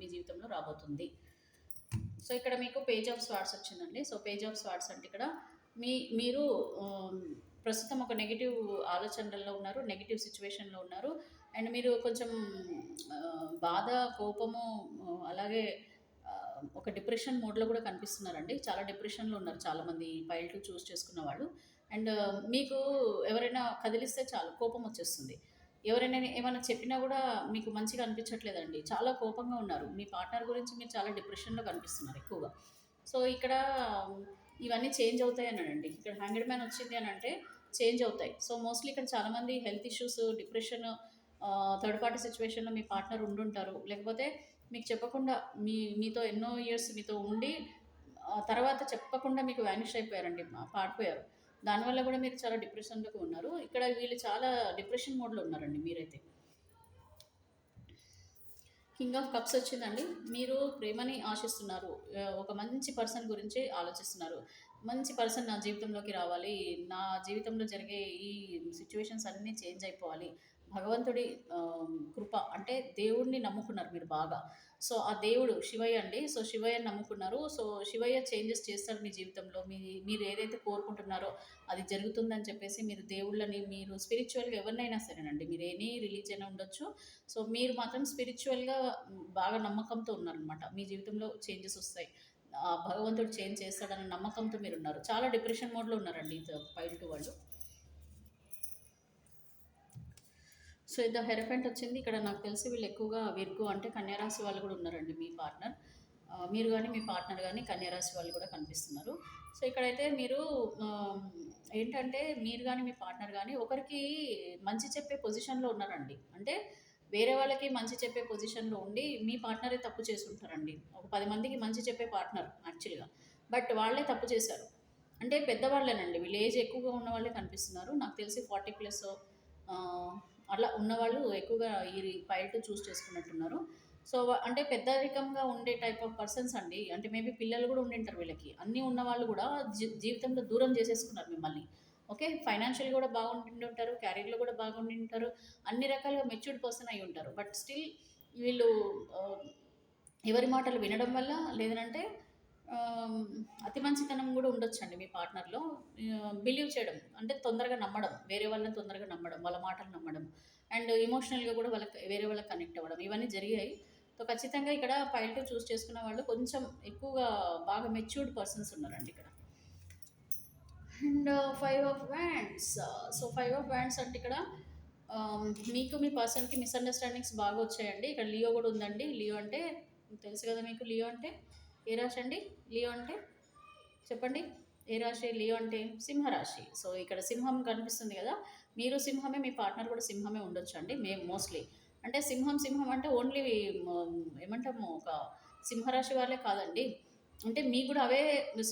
మీ జీవితంలో రాబోతుంది. సో ఇక్కడ మీకు పేజ్ ఆఫ్ స్వార్డ్స్ వచ్చిందండి. సో పేజ్ ఆఫ్ స్వార్డ్స్ అంటే ఇక్కడ మీరు ప్రస్తుతం ఒక నెగిటివ్ ఆలోచనల్లో ఉన్నారు, నెగిటివ్ సిచ్యువేషన్లో ఉన్నారు. అండ్ మీరు కొంచెం బాధ, కోపము, అలాగే ఒక డిప్రెషన్ మోడ్లో కూడా కనిపిస్తున్నారండి. చాలా డిప్రెషన్లో ఉన్నారు చాలామంది పైల్ 2 చూస్ చేసుకున్న వాళ్ళు. అండ్ మీకు ఎవరైనా కదిలిస్తే చాలు కోపం వచ్చేస్తుంది. ఎవరైనా ఏమైనా చెప్పినా కూడా మీకు మంచిగా అనిపించట్లేదండి. చాలా కోపంగా ఉన్నారు. మీ పార్ట్నర్ గురించి మీరు చాలా డిప్రెషన్లో కనిపిస్తున్నారు ఎక్కువగా. సో ఇక్కడ ఇవన్నీ చేంజ్ అవుతాయి అన్నాడండి. ఇక్కడ హ్యాంగ్డ్ మ్యాన్ వచ్చింది అని అంటే చేంజ్ అవుతాయి. సో మోస్ట్లీ ఇక్కడ చాలామంది health issues, depression, third party సిచ్యువేషన్లో మీ పార్ట్నర్ ఉండుంటారు. లేకపోతే మీకు చెప్పకుండా మీతో ఎన్నో ఇయర్స్ మీతో ఉండి తర్వాత చెప్పకుండా మీకు వ్యానిష్ అయిపోయారండి, పారిపోయారు. దానివల్ల కూడా మీరు చాలా డిప్రెషన్లోకి ఉన్నారు. ఇక్కడ వీళ్ళు చాలా డిప్రెషన్ మోడ్లో ఉన్నారండి మీరైతే. కింగ్ ఆఫ్ కప్స్ వచ్చిందండి. మీరు ప్రేమని ఆశిస్తున్నారు. ఒక మంచి పర్సన్ గురించి ఆలోచిస్తున్నారు. మంచి పర్సన్ నా జీవితంలోకి రావాలి, నా జీవితంలో జరిగే ఈ సిచ్యువేషన్స్ అన్నీ చేంజ్ అయిపోవాలి, భగవంతుడి కృప అంటే దేవుడిని నమ్ముకున్నారు మీరు బాగా. సో ఆ దేవుడు శివయ్య అండి. సో శివయ్యని నమ్ముకున్నారు. సో శివయ్య చేంజెస్ చేస్తారు మీ జీవితంలో. మీరు ఏదైతే కోరుకుంటున్నారో అది జరుగుతుందని చెప్పేసి మీరు దేవుళ్ళని, మీరు స్పిరిచువల్గా ఎవరినైనా సరేనండి, మీరు ఎనీ రిలీజియన్ ఉండొచ్చు. సో మీరు మాత్రం స్పిరిచువల్గా బాగా నమ్మకంతో ఉన్నారనమాట. మీ జీవితంలో చేంజెస్ వస్తాయి, భగవంతుడు చేంజ్ చేస్తాడన్న నమ్మకంతో మీరు ఉన్నారు. చాలా డిప్రెషన్ మోడ్లో ఉన్నారండి పైల్ 2 వాళ్ళు. సో ద హెరఫెంట్ వచ్చింది. ఇక్కడ నాకు తెలిసి వీళ్ళు ఎక్కువగా విర్గో అంటే కన్యారాశి వాళ్ళు కూడా ఉన్నారండి మీ పార్ట్నర్. మీరు కానీ మీ పార్ట్నర్ కానీ కన్యారాశి వాళ్ళు కూడా కనిపిస్తున్నారు. సో ఇక్కడైతే మీరు ఏంటంటే మీరు కానీ మీ పార్ట్నర్ కానీ ఒకరికి మంచి చెప్పే పొజిషన్లో ఉన్నారండి. అంటే వేరే వాళ్ళకి మంచి చెప్పే పొజిషన్లో ఉండి మీ పార్ట్నరే తప్పు చేసి ఉంటారండి. ఒక 10 మందికి మంచి చెప్పే పార్ట్నర్ యాక్చువల్గా, బట్ వాళ్ళే తప్పు చేశారు. అంటే పెద్దవాళ్ళేనండి, వీళ్ళు ఏజ్ ఎక్కువగా ఉన్న వాళ్ళే కనిపిస్తున్నారు. నాకు తెలిసి 40+ అట్లా ఉన్నవాళ్ళు ఎక్కువగా ఈ పైల్ 2 చూస్ చేసుకున్నట్టున్నారు. సో అంటే పెద్దరికంగా ఉండే టైప్ ఆఫ్ పర్సన్స్ అండి. అంటే మేబీ పిల్లలు కూడా ఉండింటారు వీళ్ళకి. అన్నీ ఉన్నవాళ్ళు కూడా జీవితంలో దూరం చేసేసుకున్నారు మిమ్మల్ని. ఓకే, ఫైనాన్షియల్ కూడా బాగుండి ఉంటారు, క్యారియర్లో కూడా బాగుండి ఉంటారు, అన్ని రకాలుగా మెచ్యూర్డ్ పర్సన్ అయి ఉంటారు. బట్ స్టిల్ వీళ్ళు ఎవరి మాటలు వినడం వల్ల, లేదంటే ఆహ్, అతి మంచితనం గూడా ఉండొచ్చండి మీ పార్ట్నర్‌లో. బిలీవ్ చేయడం అంటే తొందరగా నమ్మడం. వేరే వాళ్ళని తొందరగా నమ్మడం. వాళ్ళ మాటలు నమ్మడం. అండ్ ఎమోషనల్‌గా గూడా వేరే వాళ్ళకి కనెక్ట్ అవ్వడం. ఇవన్నీ జరిగాయి. సో, ఖచ్చితంగా ఇక్కడ ఫైల్ 2 చూజ్ చేసుకున్న వాళ్ళు కొంచెం ఎక్కువగా బాగా మెచ్యూర్డ్ పర్సన్స్ ఉన్నారండి ఇక్కడ. And 5 of wands. So, 5 of wands అంటే ఇక్కడ ఆహ్, మీకు మీ పర్సన్‌కి మిస్‌అండర్‌స్టాండింగ్స్ బాగా వచ్చాయండి. ఇక్కడ లియో గూడా ఉందండి. లియో అంటే తెలుసు గదా మీకు లియో అంటే? ఏ రాశి అండి? లియో అంటే? చెప్పండి. ఏ రాశి లియో అంటే? సింహరాశి. సో, ఇక్కడ సింహం కనిపిస్తుంది గదా! మీరు సింహమే, మీ పార్ట్నర్ కూడా సింహమే ఉండొచ్చండి. మోస్ట్‌లీ. అంటే సింహం, సింహం అంటే ఓన్లీ మ ఏమంటాము ఒక సింహరాశి వాళ్ళే కాదండి. అంటే మీకు గూడా అవే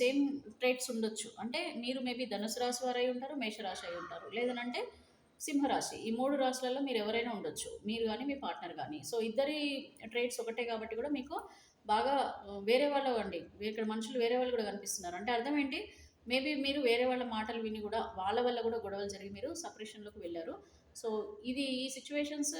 సేమ్ ట్రైట్స్ ఉండొచ్చు. అంటే మీరు మేబీ ధనుసు రాశి వారై ఉంటారు, మేషరాశి అయి ఉంటారు. లేదనంటే సింహరాశి. ఈ 3 రాశులలో మీరెవరైనా ఉండొచ్చు. మీరు గాని, మీ పార్ట్నర్ గాని. సో, ఇద్దరి ట్రైట్స్ ఒకటే కాబట్టి కూడా మీకు బాగా వేరే వాళ్ళవండి. ఇక్కడ మనుషులు వేరే వాళ్ళు గూడా కనిపిస్తున్నారు. అంటే అర్థం ఏంటి? మేబీ మీరు వేరే వాళ్ళ మాటలు విని గూడా, వాళ్ళ వల్ల గూడా గొడవలు జరిగి మీరు సెపరేషన్‌లోకి వెళ్లారు. సో, ఈ సిట్యుయేషన్స్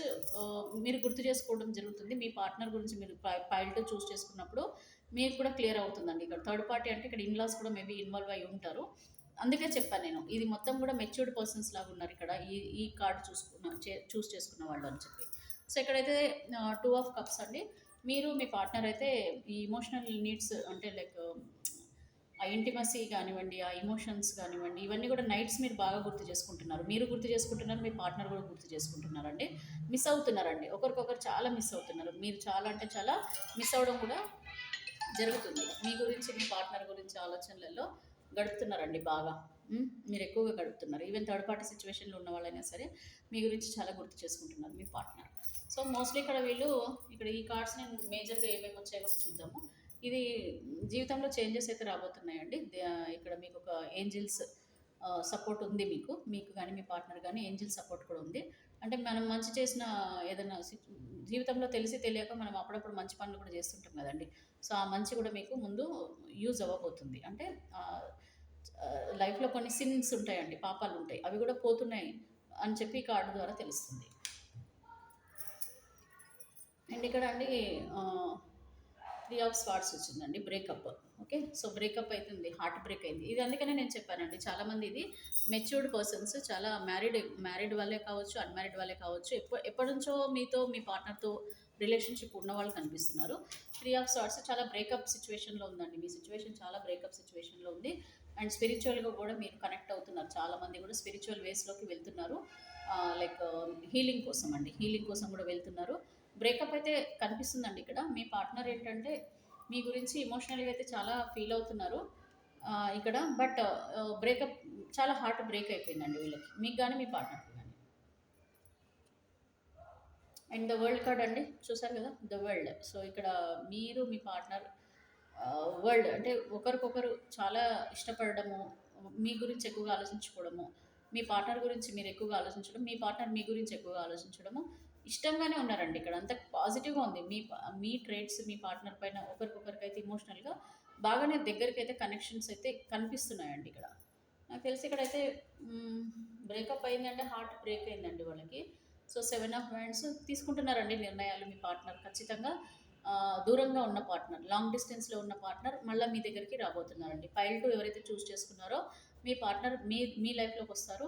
మీరు గుర్తు చేసుకోవడం జరుగుతుంది. మీ పార్ట్నర్ గురించి మీరు పైల్ 2 చూజ్ చేసుకున్నప్పుడు మీకు కూడా క్లియర్ అవుతుందండి. ఇక్కడ థర్డ్ పార్టీ అంటే ఇక్కడ ఇన్‌లాస్ కూడా మేబీ ఇన్వాల్వ్ అయ్యి ఉంటారు. అందుకే చెప్పాను నేను. ఇది మొత్తం గూడా మెచ్యూర్డ్ పర్సన్స్ లాగా ఉన్నారు ఇక్కడ. ఈ ఈ కార్డ్ చూజ్ చేసుకున్న వాళ్ళు అని చెప్పి. సో, ఇక్కడైతే 2 ఆఫ్ కప్స్ అండి. మీరు మీ పార్ట్నర్ అయితే ఈ ఎమోషనల్ నీడ్స్ అంటే లైక్ ఆ ఇంటిమసీ గానివ్వండి, ఆ ఎమోషన్స్ గానివ్వండి, ఇవన్నీ కూడా నైట్స్ మీరు బాగా గుర్తు చేసుకుంటున్నారు. మీరు గుర్తు చేసుకుంటున్నారు, మీ పార్ట్నర్ కూడా గుర్తు చేసుకుంటున్నారండి. మిస్ అవుతున్నారండి. ఒకరికొకరు చాలా మిస్ అవుతున్నారు. మీరు చాలా అంటే చాలా మిస్ అవ్వడం కూడా జరుగుతుంది. మీ గురించి, మీ పార్ట్నర్ గురించి ఆలోచనలలో గడుపుతున్నారండి బాగా. మీరు ఎక్కువగా గడుపుతున్నారు. ఈవెన్ థర్డ్ పార్టీ సిట్యుయేషన్‌లో ఉన్న వాళ్ళైనా సరే, మీ గురించి చాలా గుర్తు చేసుకుంటున్నారు మీ పార్ట్నర్. సో, మోస్ట్‌లీ ఇక్కడ వీళ్ళు ఇక్కడ ఈ కార్డ్స్ నేను మేజర్‌గా ఏమేమి వచ్చాయో కూడా చూద్దాము. ఇది జీవితంలో చేంజెస్ అయితే రాబోతున్నాయండి. ఇక్కడ మీకొక ఏంజెల్స్ సపోర్ట్ ఉంది మీకు. మీకు గాని, మీ పార్ట్నర్ గాని ఏంజెల్ సపోర్ట్ కూడా ఉంది. అంటే మనం మంచి చేసిన ఏదైనా జీవితంలో తెలిసి తెలియక మనం అప్పుడప్పుడు మంచి పనులు కూడా చేస్తుంటాం గదండీ! సో, ఆ మంచి కూడా మీకు ముందు యూజ్ అవ్వబోతుంది. అంటే లైఫ్‌లో కొన్ని సిన్స్ ఉంటాయండి. పాపాలుంటాయి. అవి కూడా పోతున్నాయి అని చెప్పి ఈ కార్డ్ ద్వారా తెలుస్తుంది. అండ్ ఇక్కడ అండి ఆహ్, 3 ఆఫ్ స్వార్డ్స్ వచ్చిందండి. బ్రేకప్. ఓకే. సో, బ్రేకప్ అయితుంది. హార్ట్ బ్రేక్ అయింది. ఇది అందుకనే నేను చెప్పానండి. చాలామంది ఇది మెచ్యూర్డ్ పర్సన్స్ చాలా మ్యారీడ్ వాళ్ళే కావచ్చు, అన్‌మ్యారీడ్ వాళ్ళే కావచ్చు. ఎప్పటినుంచో మీతో మీ పార్ట్నర్‌తో రిలేషన్‌షిప్ ఉన్నవాళ్ళు కనిపిస్తున్నారు. 3 ఆఫ్ స్వార్డ్స్ చాలా బ్రేకప్ సిట్యుయేషన్‌లో ఉందండి. మీ సిట్యుయేషన్ చాలా బ్రేకప్ సిట్యుయేషన్‌లో ఉంది. అండ్ స్పిరిచువల్‌గా కూడా మీరు కనెక్ట్ అవుతున్నారు. చాలామంది కూడా స్పిరిచువల్ వేస్‌లోకి వెళ్తున్నారు. లైక్ హీలింగ్ కోసం అండి. హీలింగ్ కోసం కూడా వెళ్తున్నారు. బ్రేకప్ అయితే కనిపిస్తుందండి ఇక్కడ. మీ పార్ట్నర్ ఏంటంటే, మీ గురించి ఎమోషనల్‌గా అయితే చాలా ఫీల్ అవుతున్నారు. ఇక్కడ బట్ బ్రేకప్ చాలా హార్ట్ బ్రేక్ అయిపోయిందండి వీళ్ళకి. మీకు గాని, మీ పార్ట్నర్‌కి గాని. అండ్ ద వరల్డ్ కార్డ్ అండి. చూసారు కదా! The world. సో, ఇక్కడ మీరు, మీ పార్ట్నర్ వరల్డ్ అంటే ఒకరికొకరు చాలా ఇష్టపడడము, మీ గురించి ఎక్కువగా ఆలోచించుకోవడము, మీ పార్ట్నర్ గురించి మీరు ఎక్కువగా ఆలోచించడం, మీ పార్ట్నర్ మీ గురించి ఎక్కువగా ఆలోచించడము, ఇష్టంగానే ఉన్నారండి ఇక్కడ. అంత పాజిటివ్‌గా ఉంది. మీ ట్రేట్స్ మీ పార్ట్నర్ పైన ఒకరికొకరికైతే ఎమోషనల్‌గా బాగానే దగ్గరికైతే కనెక్షన్స్ అయితే కనిపిస్తున్నాయండి ఇక్కడ. నాకు తెలిసి ఇక్కడైతే హ్మ్, బ్రేకప్ అయిందంటే హార్ట్ బ్రేక్ అయిందండి వాళ్ళకి. సో, 7 ఆఫ్ హ్యాండ్స్ తీసుకుంటున్నారండి నిర్ణయాలు మీ పార్ట్నర్ ఖచ్చితంగా. దూరంగా ఉన్న పార్ట్నర్, లాంగ్ డిస్టెన్స్‌లో ఉన్న పార్ట్నర్ మళ్ళా మీ దగ్గరికి రాబోతున్నారండి. ఫైల్ 2 ఎవరైతే చూజ్ చేసుకున్నారో మీ పార్ట్నర్ మీ లైఫ్‌లోకొస్తారు.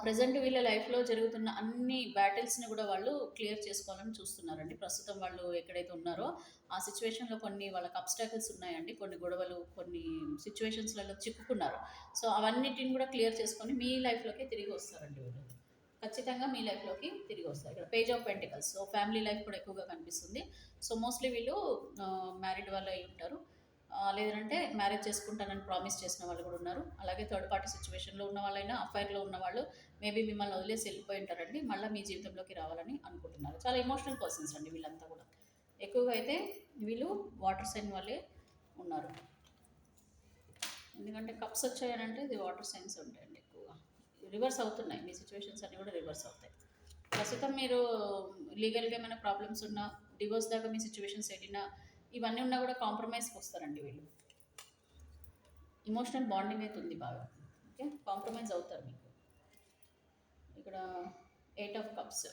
ప్రెజెంట్ వీళ్ళ లైఫ్‌లో జరుగుతున్న అన్ని బ్యాటిల్స్‌ని గూడా వాళ్ళు క్లియర్ చేసుకోవాలని చూస్తున్నారండి. ప్రస్తుతం వాళ్ళు ఎక్కడైతే ఉన్నారో, ఆ సిట్యుయేషన్‌లో కొన్ని వాళ్ళకి అబ్‌స్టాకిల్స్ ఉన్నాయండి. కొన్ని గొడవలు, కొన్ని సిట్యుయేషన్స్‌లలో చిక్కుకున్నారు. సో, అవన్నిటిని గూడా క్లియర్ చేసుకొని మీ లైఫ్‌లోకే తిరిగి వస్తారండి వీళ్ళు. ఖచ్చితంగా మీ లైఫ్‌లోకి తిరిగొస్తారు. ఇక్కడ page of pentacles. So, family life కూడా ఎక్కువగా కనిపిస్తుంది. సో, మోస్ట్‌లీ వీళ్ళు మ్యారీడ్ వాళ్ళు అయి ఉంటారు. లేదంటే మ్యారేజ్ చేసుకుంటానని ప్రామిస్ చేసిన వాళ్ళు కూడా ఉన్నారు. అలాగే థర్డ్ పార్టీ సిట్యుయేషన్‌లో ఉన్న వాళ్ళైనా, అఫైర్‌లో ఉన్నవాళ్ళు మేబీ మిమ్మల్ని వదిలేసి వెళ్ళిపోయి ఉంటారండి. మళ్ళా మీ జీవితంలోకి రావాలని అనుకుంటున్నారు. చాలా ఎమోషనల్ పర్సన్స్ అండి వీళ్ళంతా కూడా. ఎక్కువగా అయితే వీళ్ళు వాటర్ సైన్ వాళ్ళే ఉన్నారు. ఎందుకంటే కప్స్ వచ్చాయనంటే ఇది వాటర్ సైన్స్ ఉంటాయండి ఎక్కువగా. రివర్స్ అవుతున్నాయి. మీ సిట్యుయేషన్స్ అన్నీ కూడా రివర్స్ అవుతాయి. ప్రస్తుతం మీరు లీగల్‌గా ఏమైనా ప్రాబ్లమ్స్ ఉన్నా, డివోర్స్ దాకా మీ సిట్యుయేషన్స్ ఎళ్ళినా, ఇవన్నీ ఉన్నా కూడా కాంప్రమైజ్‌కి వస్తారండి వీళ్ళు. ఎమోషనల్ బాండింగ్ అయితే ఉంది బాగా. ఓకే. కాంప్రమైజ్ అవుతారు మీకు. ఇక్కడ 8 ఆఫ్ కప్స్.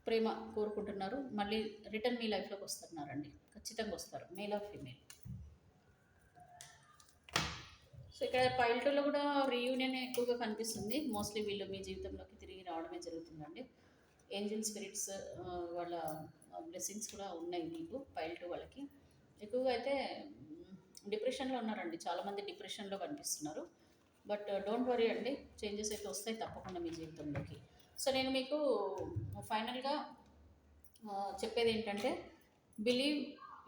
ప్రేమ కోరుకుంటున్నారు. మళ్ళీ రిటర్న్ మీ లైఫ్‌లోకి వస్తున్నారండి. ఖచ్చితంగా వస్తారు. Male or female. సో ఇక్కడ పైల్ టూలో కూడా రీయూనియన్ ఎక్కువగా కనిపిస్తుంది. మోస్ట్లీ వీళ్ళు మీ జీవితంలోకి తిరిగి రావడమే జరుగుతుందండి. ఏంజెల్ స్పిరిట్స్ వాళ్ళ బ్లెస్సింగ్స్ కూడా ఉన్నాయి మీకు పైల్ టూ వాళ్ళకి. ఎక్కువగా అయితే డిప్రెషన్లో ఉన్నారండి, చాలామంది డిప్రెషన్లో కనిపిస్తున్నారు. బట్ డోంట్ వరీ అండి, చేంజెస్ అయితే వస్తాయి తప్పకుండా మీ జీవితంలోకి. సో నేను మీకు ఫైనల్గా చెప్పేది ఏంటంటే, బిలీవ్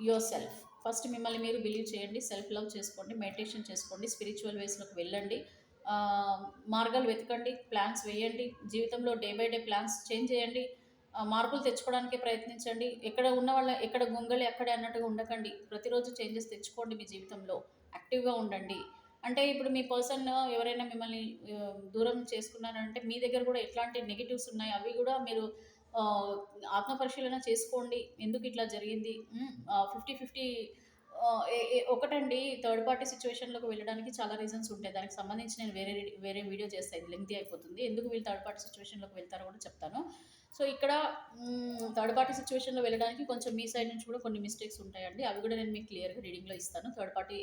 యువర్ సెల్ఫ్. ఫస్ట్ మిమ్మల్ని మీరు బిలీవ్ చేయండి, సెల్ఫ్ లవ్ చేసుకోండి, మెడిటేషన్ చేసుకోండి, స్పిరిచువల్ వేస్లోకి వెళ్ళండి, ఆ, మార్గాలు వెతకండి, ప్లాన్స్ వేయండి, జీవితంలో day by day plans change చేయండి, మార్పులు తెచ్చుకోవడానికే ప్రయత్నించండి. ఎక్కడ ఉన్న వాళ్ళ ఎక్కడ గొంగళి అక్కడే అన్నట్టుగా ఉండకండి. ప్రతిరోజు చేంజెస్ తెచ్చుకోండి మీ జీవితంలో, యాక్టివ్గా ఉండండి. అంటే ఇప్పుడు మీ పర్సన్ ఎవరైనా మిమ్మల్ని దూరం చేసుకున్నారంటే మీ దగ్గర కూడా ఎట్లాంటి నెగిటివ్స్ ఉన్నాయి అవి కూడా మీరు ఆత్మ పరిశీలన చేసుకోండి. ఎందుకు ఇట్లా జరిగింది? 50-50. ఒకటండి, థర్డ్ పార్టీ సిచ్యువేషన్‌లోకి వెళ్ళడానికి చాలా రీజన్స్ ఉంటాయి. దానికి సంబంధించి నేను వేరే వీడియో చేస్తా. ఇది లెంగ్తీ అయిపోతుంది. ఎందుకు వీళ్ళు థర్డ్ పార్టీ సిచ్యువేషన్‌లోకి వెళ్తారో కూడా చెప్తాను. సో, ఇక్కడ థర్డ్ పార్టీ సిచ్యువేషన్‌లో వెళ్ళడానికి కొంచెం మీ సైడ్ నుంచి కూడా కొన్ని మిస్టేక్స్ ఉంటాయండి. అవి కూడా నేను మీకు క్లియర్‌గా రీడింగ్‌లో ఇస్తాను. థర్డ్ పార్టీ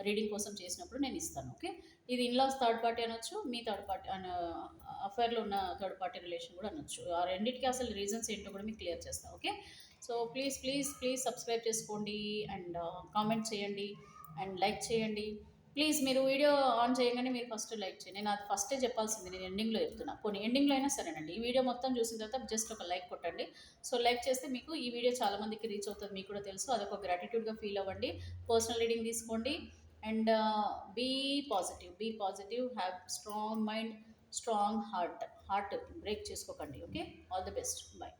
రీడింగ్ కోసం చేసినప్పుడు నేను ఇస్తాను. ఓకే. ఇది ఇన్‌లాస్ థర్డ్ పార్టీ అనొచ్చు. మీ థర్డ్ పార్టీ అఫైర్‌లో ఉన్న థర్డ్ పార్టీ రిలేషన్ కూడా అనొచ్చు. ఆ రెండిటికి అసలు రీజన్స్ ఏంటో కూడా మీకు క్లియర్ చేస్తా. Okay. So please please please subscribe చేసుకోండి అండ్ కామెంట్ చేయండి అండ్ లైక్ చేయండి. ప్లీజ్ మీరు వీడియో ఆన్ చేయగానే మీరు ఫస్ట్ లైక్ చేయండి. నేను అది ఫస్టే చెప్పాల్సింది, నేను ఎండింగ్లో చెప్తున్నా. పోనీ ఎండింగ్లో అయినా సరేనండి, ఈ వీడియో మొత్తం చూసిన తర్వాత జస్ట్ ఒక లైక్ కొట్టండి. సో లైక్ చేస్తే మీకు ఈ వీడియో చాలా మందికి రీచ్ అవుతుంది, మీకు కూడా తెలుసు. అదొక గ్రాటిట్యూడ్గా ఫీల్ అవ్వండి. పర్సనల్ రీడింగ్ తీసుకోండి and be positive, have strong mind, strong heart break చేసుకోకండి. Okay. All the best. Bye.